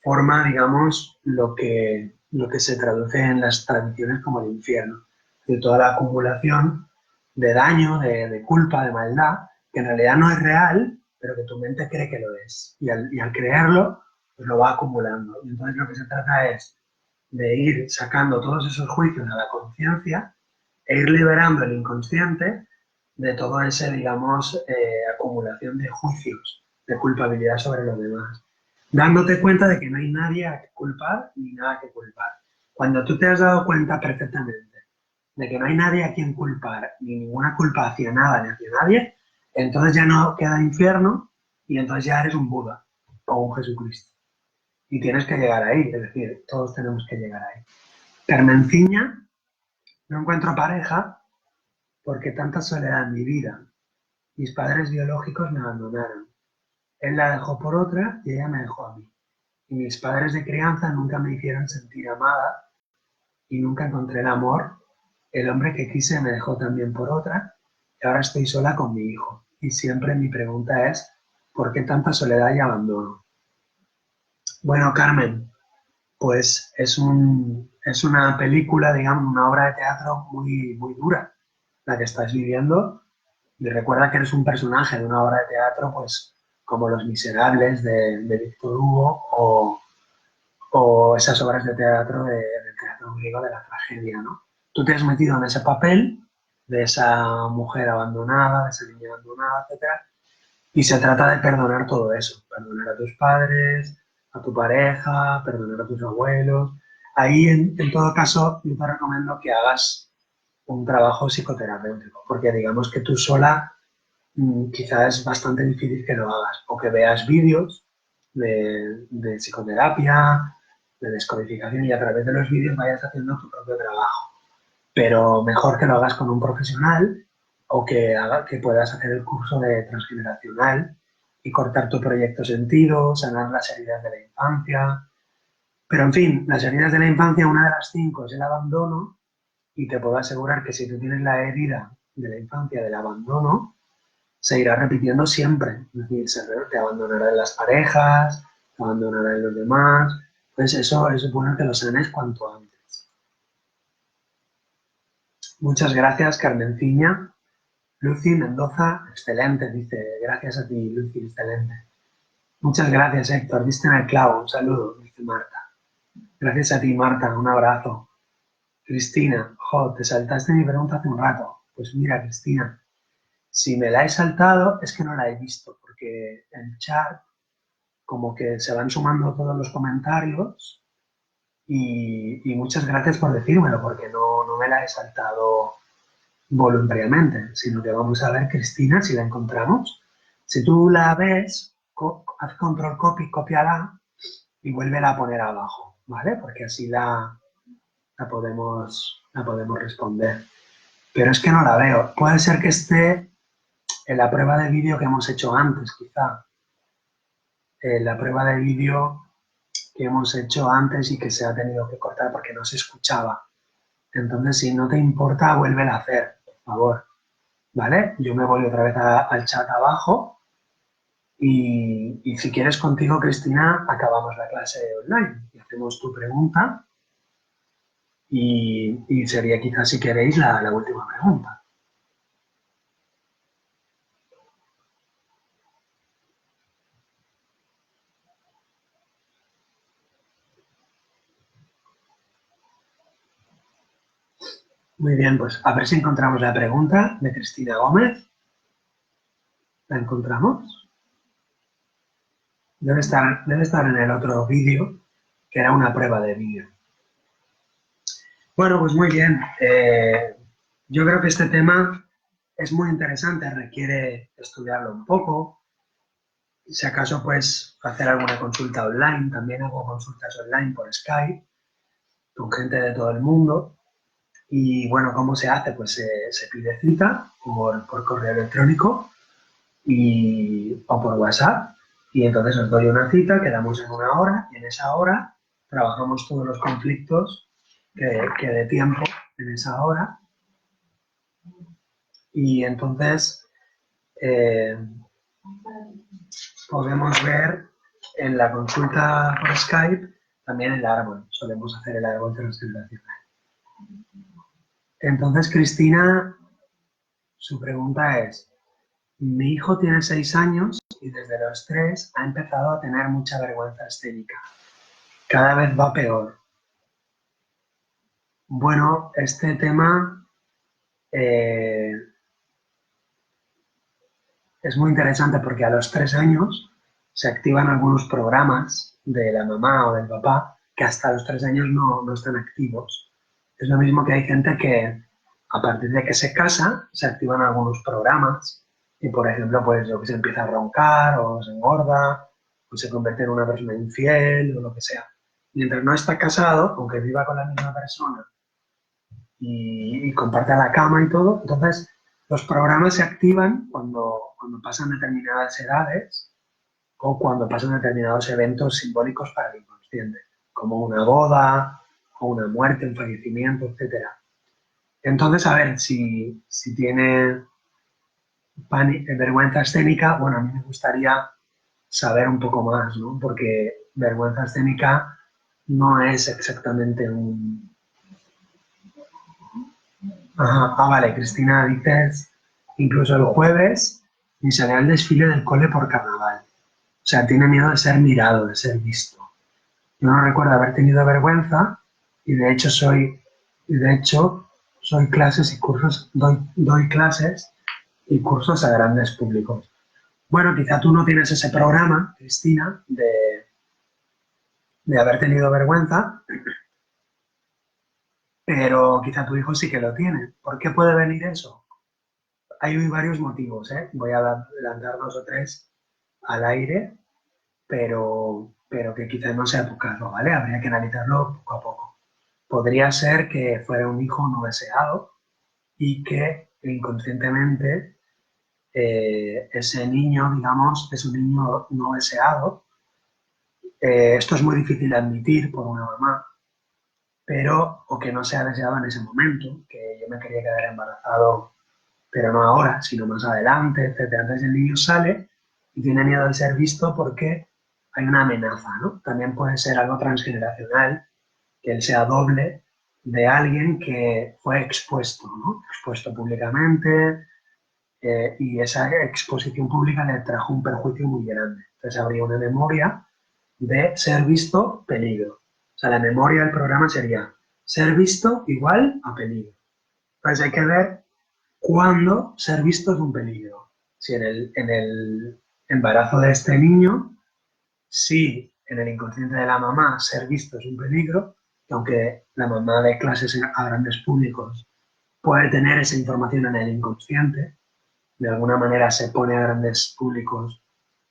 forma, digamos, lo que se traduce en las tradiciones como el infierno. De toda la acumulación de daño, de culpa, de maldad, que en realidad no es real, pero que tu mente cree que lo es. Y al creerlo, pues lo va acumulando. Y entonces lo que se trata es de ir sacando todos esos juicios a la conciencia e ir liberando el inconsciente de toda esa, digamos, acumulación de juicios, de culpabilidad sobre los demás, dándote cuenta de que no hay nadie a que culpar ni nada que culpar. Cuando tú te has dado cuenta perfectamente de que no hay nadie a quien culpar, ni ninguna culpa hacia nada ni hacia nadie, entonces ya no queda infierno y entonces ya eres un Buda o un Jesucristo. Y tienes que llegar ahí, es decir, todos tenemos que llegar ahí. Carmenciña, no encuentro pareja porque tanta soledad en mi vida. Mis padres biológicos me abandonaron. Él la dejó por otra y ella me dejó a mí. Y mis padres de crianza nunca me hicieron sentir amada y nunca encontré el amor. El hombre que quise me dejó también por otra y ahora estoy sola con mi hijo. Y siempre mi pregunta es, ¿por qué tanta soledad y abandono? Bueno, Carmen, pues es una película, digamos, una obra de teatro muy, muy dura la que estás viviendo. Y recuerda que eres un personaje de una obra de teatro, pues como Los Miserables de Víctor Hugo o esas obras de teatro del teatro griego de la tragedia, ¿no? Tú te has metido en ese papel de esa mujer abandonada, de esa niña abandonada, etcétera, y se trata de perdonar todo eso, perdonar a tus padres, a tu pareja, perdonar a tus abuelos. Ahí, en todo caso, yo te recomiendo que hagas un trabajo psicoterapéutico, porque digamos que tú sola quizás es bastante difícil que lo hagas, o que veas vídeos de psicoterapia, de descodificación y a través de los vídeos vayas haciendo tu propio trabajo. Pero mejor que lo hagas con un profesional o que puedas hacer el curso de transgeneracional y cortar tu proyecto sentido, sanar las heridas de la infancia. Pero en fin, las heridas de la infancia, una de las 5 es el abandono y te puedo asegurar que si tú tienes la herida de la infancia del abandono, se irá repitiendo siempre. Es decir, te abandonarán las parejas, te abandonarán los demás. Entonces eso es bueno que lo sanes cuanto antes. Muchas gracias, Carmenciña. Lucy Mendoza, excelente, dice. Gracias a ti, Lucy, excelente. Muchas gracias, Héctor. Diste en el clavo. Un saludo, dice Marta. Gracias a ti, Marta. Un abrazo. Cristina, te saltaste mi pregunta hace un rato. Pues mira, Cristina, si me la he saltado es que no la he visto, porque el chat como que se van sumando todos los comentarios y muchas gracias por decírmelo, porque no me la he saltado voluntariamente, sino que vamos a ver, Cristina, si la encontramos. Si tú la ves, haz control copy, cópiala y vuélvela a poner abajo, ¿vale? Porque así la podemos responder. Pero es que no la veo. Puede ser que esté en la prueba de vídeo que hemos hecho antes, quizá. En la prueba de vídeo que hemos hecho antes y que se ha tenido que cortar porque no se escuchaba. Entonces, si no te importa, vuélvela a hacer, por favor. ¿Vale? Yo me voy otra vez al chat abajo y si quieres contigo, Cristina, acabamos la clase online y hacemos tu pregunta y sería quizás, si queréis, la última pregunta. Muy bien, pues a ver si encontramos la pregunta de Cristina Gómez. ¿La encontramos? Debe estar en el otro vídeo, que era una prueba de vídeo. Bueno, pues muy bien. Yo creo que este tema es muy interesante, requiere estudiarlo un poco. Si acaso, pues, hacer alguna consulta online. También hago consultas online por Skype con gente de todo el mundo. Y bueno, ¿cómo se hace? Pues se pide cita por correo electrónico o por WhatsApp. Y entonces os doy una cita, quedamos en una hora y en esa hora trabajamos todos los conflictos que dé tiempo en esa hora. Y entonces podemos ver en la consulta por Skype también el árbol. Solemos hacer el árbol transgeneracional. Entonces, Cristina, su pregunta es: mi hijo tiene 6 años y desde los 3 ha empezado a tener mucha vergüenza escénica. Cada vez va peor. Bueno, este tema es muy interesante porque a los 3 años se activan algunos programas de la mamá o del papá que hasta los 3 años no están activos. Es lo mismo que hay gente que a partir de que se casa se activan algunos programas y, por ejemplo, pues lo que se empieza a roncar o se engorda o se convierte en una persona infiel o lo que sea. Mientras no está casado, aunque viva con la misma persona y comparte la cama y todo, entonces los programas se activan cuando pasan determinadas edades o cuando pasan determinados eventos simbólicos para el inconsciente, como una boda o una muerte, un fallecimiento, etc. Entonces, a ver, si tiene vergüenza escénica, bueno, a mí me gustaría saber un poco más, ¿no? Porque vergüenza escénica no es exactamente un... Ajá. Ah, vale, Cristina, dices, incluso el jueves ni salió al desfile del cole por carnaval. O sea, tiene miedo de ser mirado, de ser visto. Yo no recuerdo haber tenido vergüenza y de hecho soy clases y cursos, doy clases y cursos a grandes públicos. Bueno, quizá tú no tienes ese programa, Cristina, de haber tenido vergüenza, pero quizá tu hijo sí que lo tiene. ¿Por qué puede venir eso? Hay varios motivos, ¿eh? Voy a lanzar 2 o 3 al aire, pero que quizás no sea tu caso, ¿vale? Habría que analizarlo poco a poco. Podría ser que fuera un hijo no deseado y que inconscientemente ese niño, digamos, es un niño no deseado. Esto es muy difícil de admitir por una mamá, pero o que no sea deseado en ese momento, que yo me quería quedar embarazado, pero no ahora, sino más adelante, etcétera. Entonces el niño sale y tiene miedo de ser visto porque hay una amenaza, ¿no? También puede ser algo transgeneracional, que él sea doble de alguien que fue expuesto, ¿no? Expuesto públicamente, y esa exposición pública le trajo un perjuicio muy grande. Entonces habría una memoria de ser visto, peligro. O sea, la memoria del programa sería ser visto igual a peligro. Entonces hay que ver cuándo ser visto es un peligro. Si en el embarazo de este niño, si en el inconsciente de la mamá ser visto es un peligro, que aunque la mamá de clases a grandes públicos puede tener esa información en el inconsciente, de alguna manera se pone a grandes públicos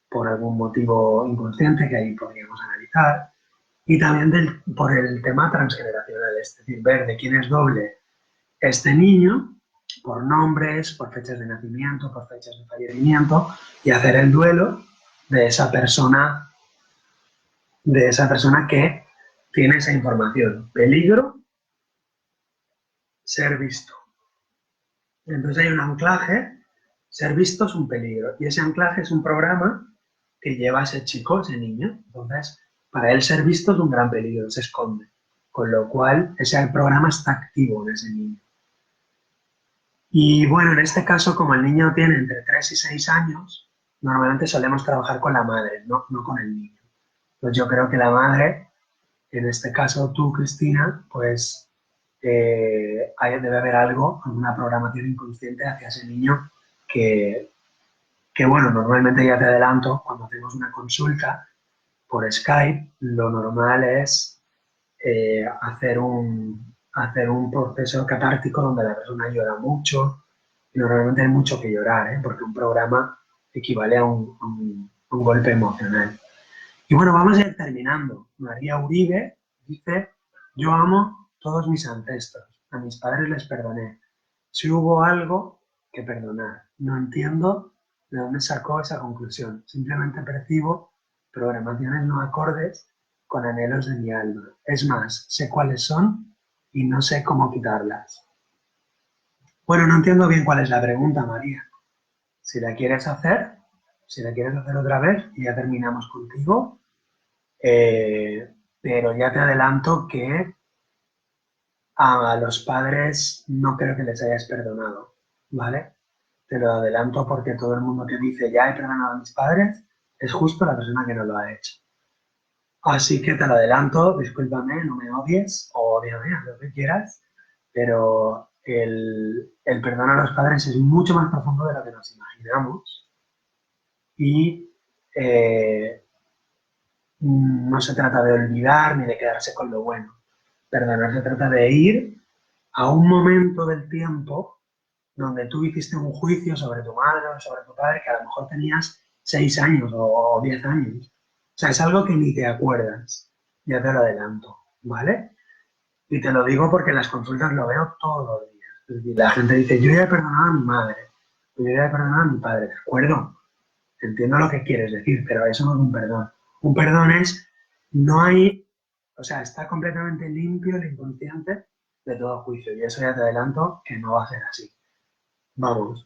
por algún motivo inconsciente que ahí podríamos analizar, y también por el tema transgeneracional, es decir, ver de quién es doble este niño por nombres, por fechas de nacimiento, por fechas de fallecimiento, y hacer el duelo de esa persona que tiene esa información. Peligro, ser visto. Entonces hay un anclaje, ser visto es un peligro, y ese anclaje es un programa que lleva a ese chico, ese niño. Entonces, para él ser visto es un gran peligro, se esconde. Con lo cual, ese programa está activo en ese niño. Y bueno, en este caso, como el niño tiene entre 3 y 6 años, normalmente solemos trabajar con la madre, no con el niño. Pues yo creo que la madre, en este caso tú, Cristina, pues debe haber algo, alguna programación inconsciente hacia ese niño que, bueno, normalmente ya te adelanto, cuando hacemos una consulta por Skype, lo normal es hacer un proceso catártico donde la persona llora mucho, y normalmente hay mucho que llorar, porque un programa equivale a un golpe emocional. Y bueno, vamos a ir terminando. María Uribe dice, yo amo todos mis ancestros, a mis padres les perdoné. Si hubo algo que perdonar, no entiendo de dónde sacó esa conclusión. Simplemente percibo programaciones no acordes con anhelos de mi alma. Es más, sé cuáles son y no sé cómo quitarlas. Bueno, no entiendo bien cuál es la pregunta, María. Si la quieres hacer otra vez y ya terminamos contigo. Pero ya te adelanto que a los padres no creo que les hayas perdonado, ¿vale? Te lo adelanto porque todo el mundo que dice ya he perdonado a mis padres es justo la persona que no lo ha hecho. Así que te lo adelanto, discúlpame, no me odies o odiame, haz lo que quieras, pero el perdón a los padres es mucho más profundo de lo que nos imaginamos y no se trata de olvidar ni de quedarse con lo bueno. Perdonar se trata de ir a un momento del tiempo donde tú hiciste un juicio sobre tu madre o sobre tu padre que a lo mejor tenías 6 años o 10 años. O sea, es algo que ni te acuerdas. Ya te lo adelanto, ¿vale? Y te lo digo porque en las consultas lo veo todos los días. Es decir, la gente dice, yo ya he perdonado a mi madre, yo ya he perdonado a mi padre. De acuerdo, entiendo lo que quieres decir, pero eso no es un perdón. Un perdón es, no hay, o sea, está completamente limpio el inconsciente de todo juicio. Y eso ya te adelanto que no va a ser así. Vamos,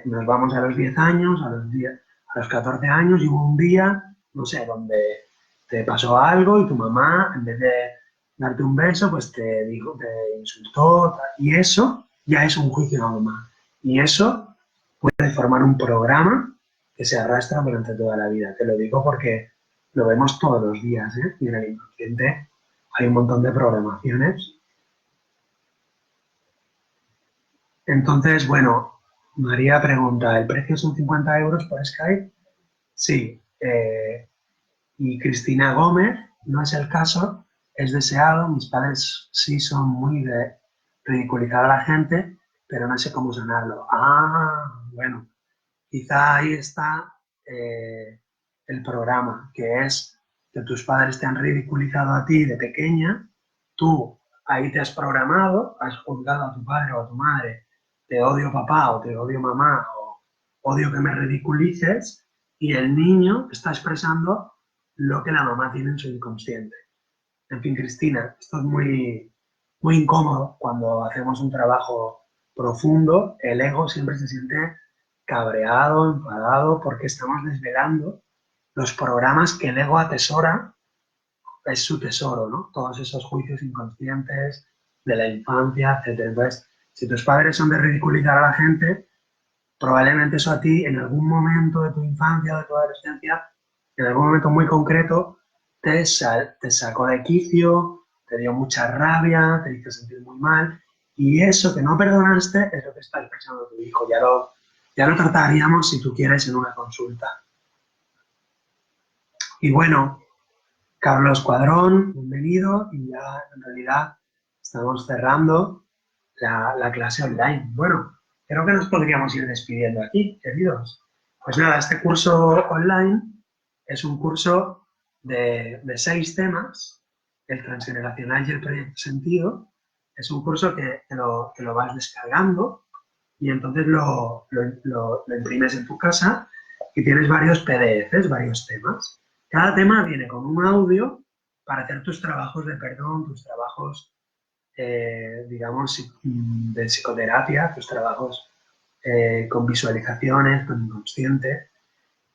nos vamos a los 10 años, a los 14 años, y hubo un día, no sé, donde te pasó algo y tu mamá, en vez de darte un beso, pues te dijo, te insultó, y eso ya es un juicio a la mamá. Y eso puede formar un programa que se arrastra durante toda la vida. Te lo digo porque lo vemos todos los días, ¿eh? Y en el inconsciente hay un montón de programaciones. Entonces, bueno, María pregunta, ¿el precio son 50 euros por Skype? Sí. Y Cristina Gómez, no es el caso, es deseado, mis padres sí son muy de ridiculizar a la gente, pero no sé cómo sanarlo. Ah, bueno, quizá ahí está el programa, que es que tus padres te han ridiculizado a ti de pequeña, tú ahí te has programado, has juzgado a tu padre o a tu madre, te odio papá o te odio mamá o odio que me ridiculices, y el niño está expresando lo que la mamá tiene en su inconsciente. En fin, Cristina, esto es muy, muy incómodo cuando hacemos un trabajo profundo. El ego siempre se siente cabreado, enfadado, porque estamos desvelando los programas que el ego atesora, es su tesoro, ¿no? Todos esos juicios inconscientes de la infancia, etc. Entonces, si tus padres son de ridiculizar a la gente, probablemente eso a ti en algún momento de tu infancia, de tu adolescencia, en algún momento muy concreto, te sacó de quicio, te dio mucha rabia, te hizo sentir muy mal, y eso que no perdonaste es lo que está expresando tu hijo. Ya lo trataríamos, si tú quieres, en una consulta. Y bueno, Carlos Cuadrón, bienvenido, y ya en realidad estamos cerrando la clase online. Bueno, creo que nos podríamos ir despidiendo aquí, queridos. Pues nada, este curso online es un curso de 6 temas, el transgeneracional y el proyecto sentido. Es un curso que lo vas descargando y entonces lo imprimes en tu casa y tienes varios PDFs, varios temas. Cada tema viene con un audio para hacer tus trabajos de perdón, tus trabajos, digamos, de psicoterapia, tus trabajos con visualizaciones, con inconsciente.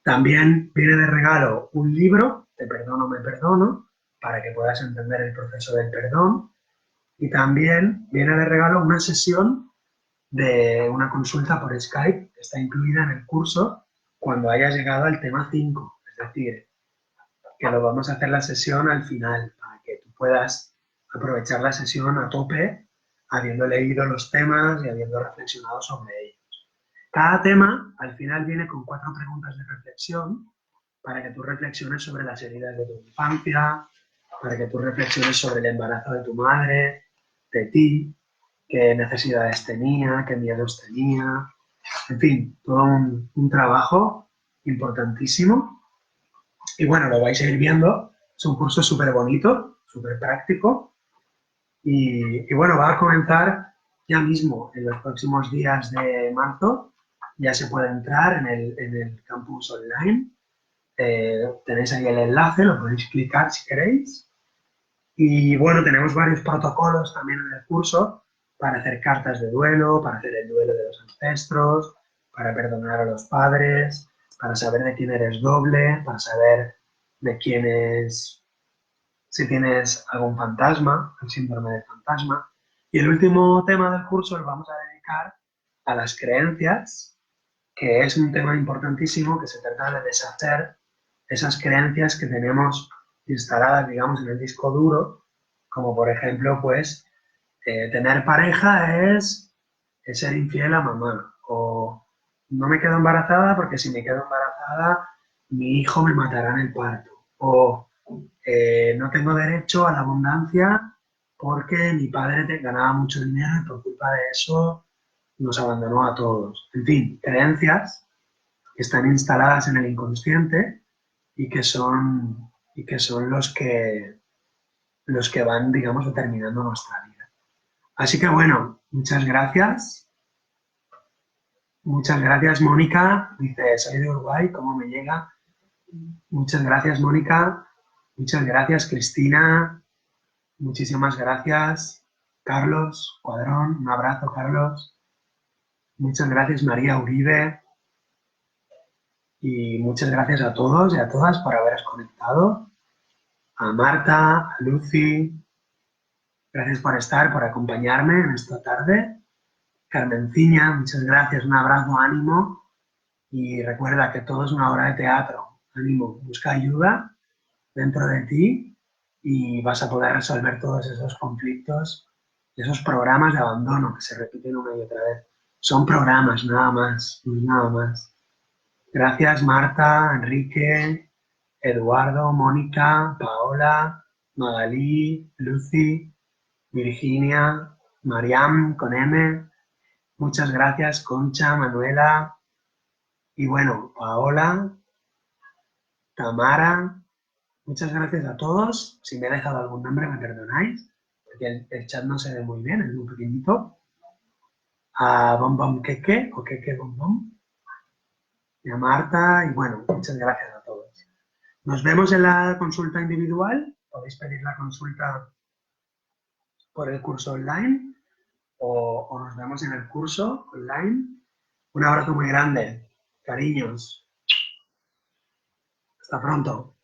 También viene de regalo un libro, Te perdono, me perdono, para que puedas entender el proceso del perdón. Y también viene de regalo una sesión de una consulta por Skype que está incluida en el curso cuando hayas llegado al tema 5. Es decir, que lo vamos a hacer la sesión al final para que tú puedas aprovechar la sesión a tope habiendo leído los temas y habiendo reflexionado sobre ellos. Cada tema al final viene con 4 preguntas de reflexión para que tú reflexiones sobre las heridas de tu infancia, para que tú reflexiones sobre el embarazo de tu madre, de ti, qué necesidades tenía, qué miedos tenía, en fin, todo un trabajo importantísimo. Y bueno, lo vais a ir viendo, es un curso súper bonito, súper práctico y bueno, va a comenzar ya mismo en los próximos días de marzo, ya se puede entrar en el campus online. Tenéis ahí el enlace, lo podéis clicar si queréis. Y bueno, tenemos varios protocolos también en el curso para hacer cartas de duelo, para hacer el duelo de los ancestros, para perdonar a los padres, para saber de quién eres doble, para saber de quién es, si tienes algún fantasma, el síndrome del fantasma. Y el último tema del curso lo vamos a dedicar a las creencias, que es un tema importantísimo que se trata de deshacer esas creencias que tenemos instaladas, digamos, en el disco duro, como por ejemplo, pues, tener pareja es ser infiel a mamá, o no me quedo embarazada porque si me quedo embarazada, mi hijo me matará en el parto, o no tengo derecho a la abundancia porque mi padre ganaba mucho dinero y por culpa de eso nos abandonó a todos. En fin, creencias que están instaladas en el inconsciente y que son los que van, digamos, determinando nuestra vida. Así que bueno, muchas gracias. Muchas gracias, Mónica. Dice, soy de Uruguay, ¿cómo me llega? Muchas gracias, Mónica. Muchas gracias, Cristina. Muchísimas gracias, Carlos Cuadrón. Un abrazo, Carlos. Muchas gracias, María Uribe. Y muchas gracias a todos y a todas por haberos conectado. A Marta, a Lucy, gracias por estar, por acompañarme en esta tarde. Carmenciña, muchas gracias, un abrazo, ánimo. Y recuerda que todo es una obra de teatro. Ánimo, busca ayuda dentro de ti y vas a poder resolver todos esos conflictos, esos programas de abandono que se repiten una y otra vez. Son programas, nada más, nada más. Gracias, Marta, Enrique, Eduardo, Mónica, Paola, Magalí, Lucy, Virginia, Mariam con M. Muchas gracias, Concha, Manuela. Y bueno, Paola, Tamara. Muchas gracias a todos. Si me he dejado algún nombre, me perdonáis, porque el chat no se ve muy bien, es muy pequeñito. A Bom Bom Keke, o Keke Bom Bom. Y a Marta, y bueno, muchas gracias a todos. Nos vemos en la consulta individual. Podéis pedir la consulta por el curso online o nos vemos en el curso online. Un abrazo muy grande. Cariños. Hasta pronto.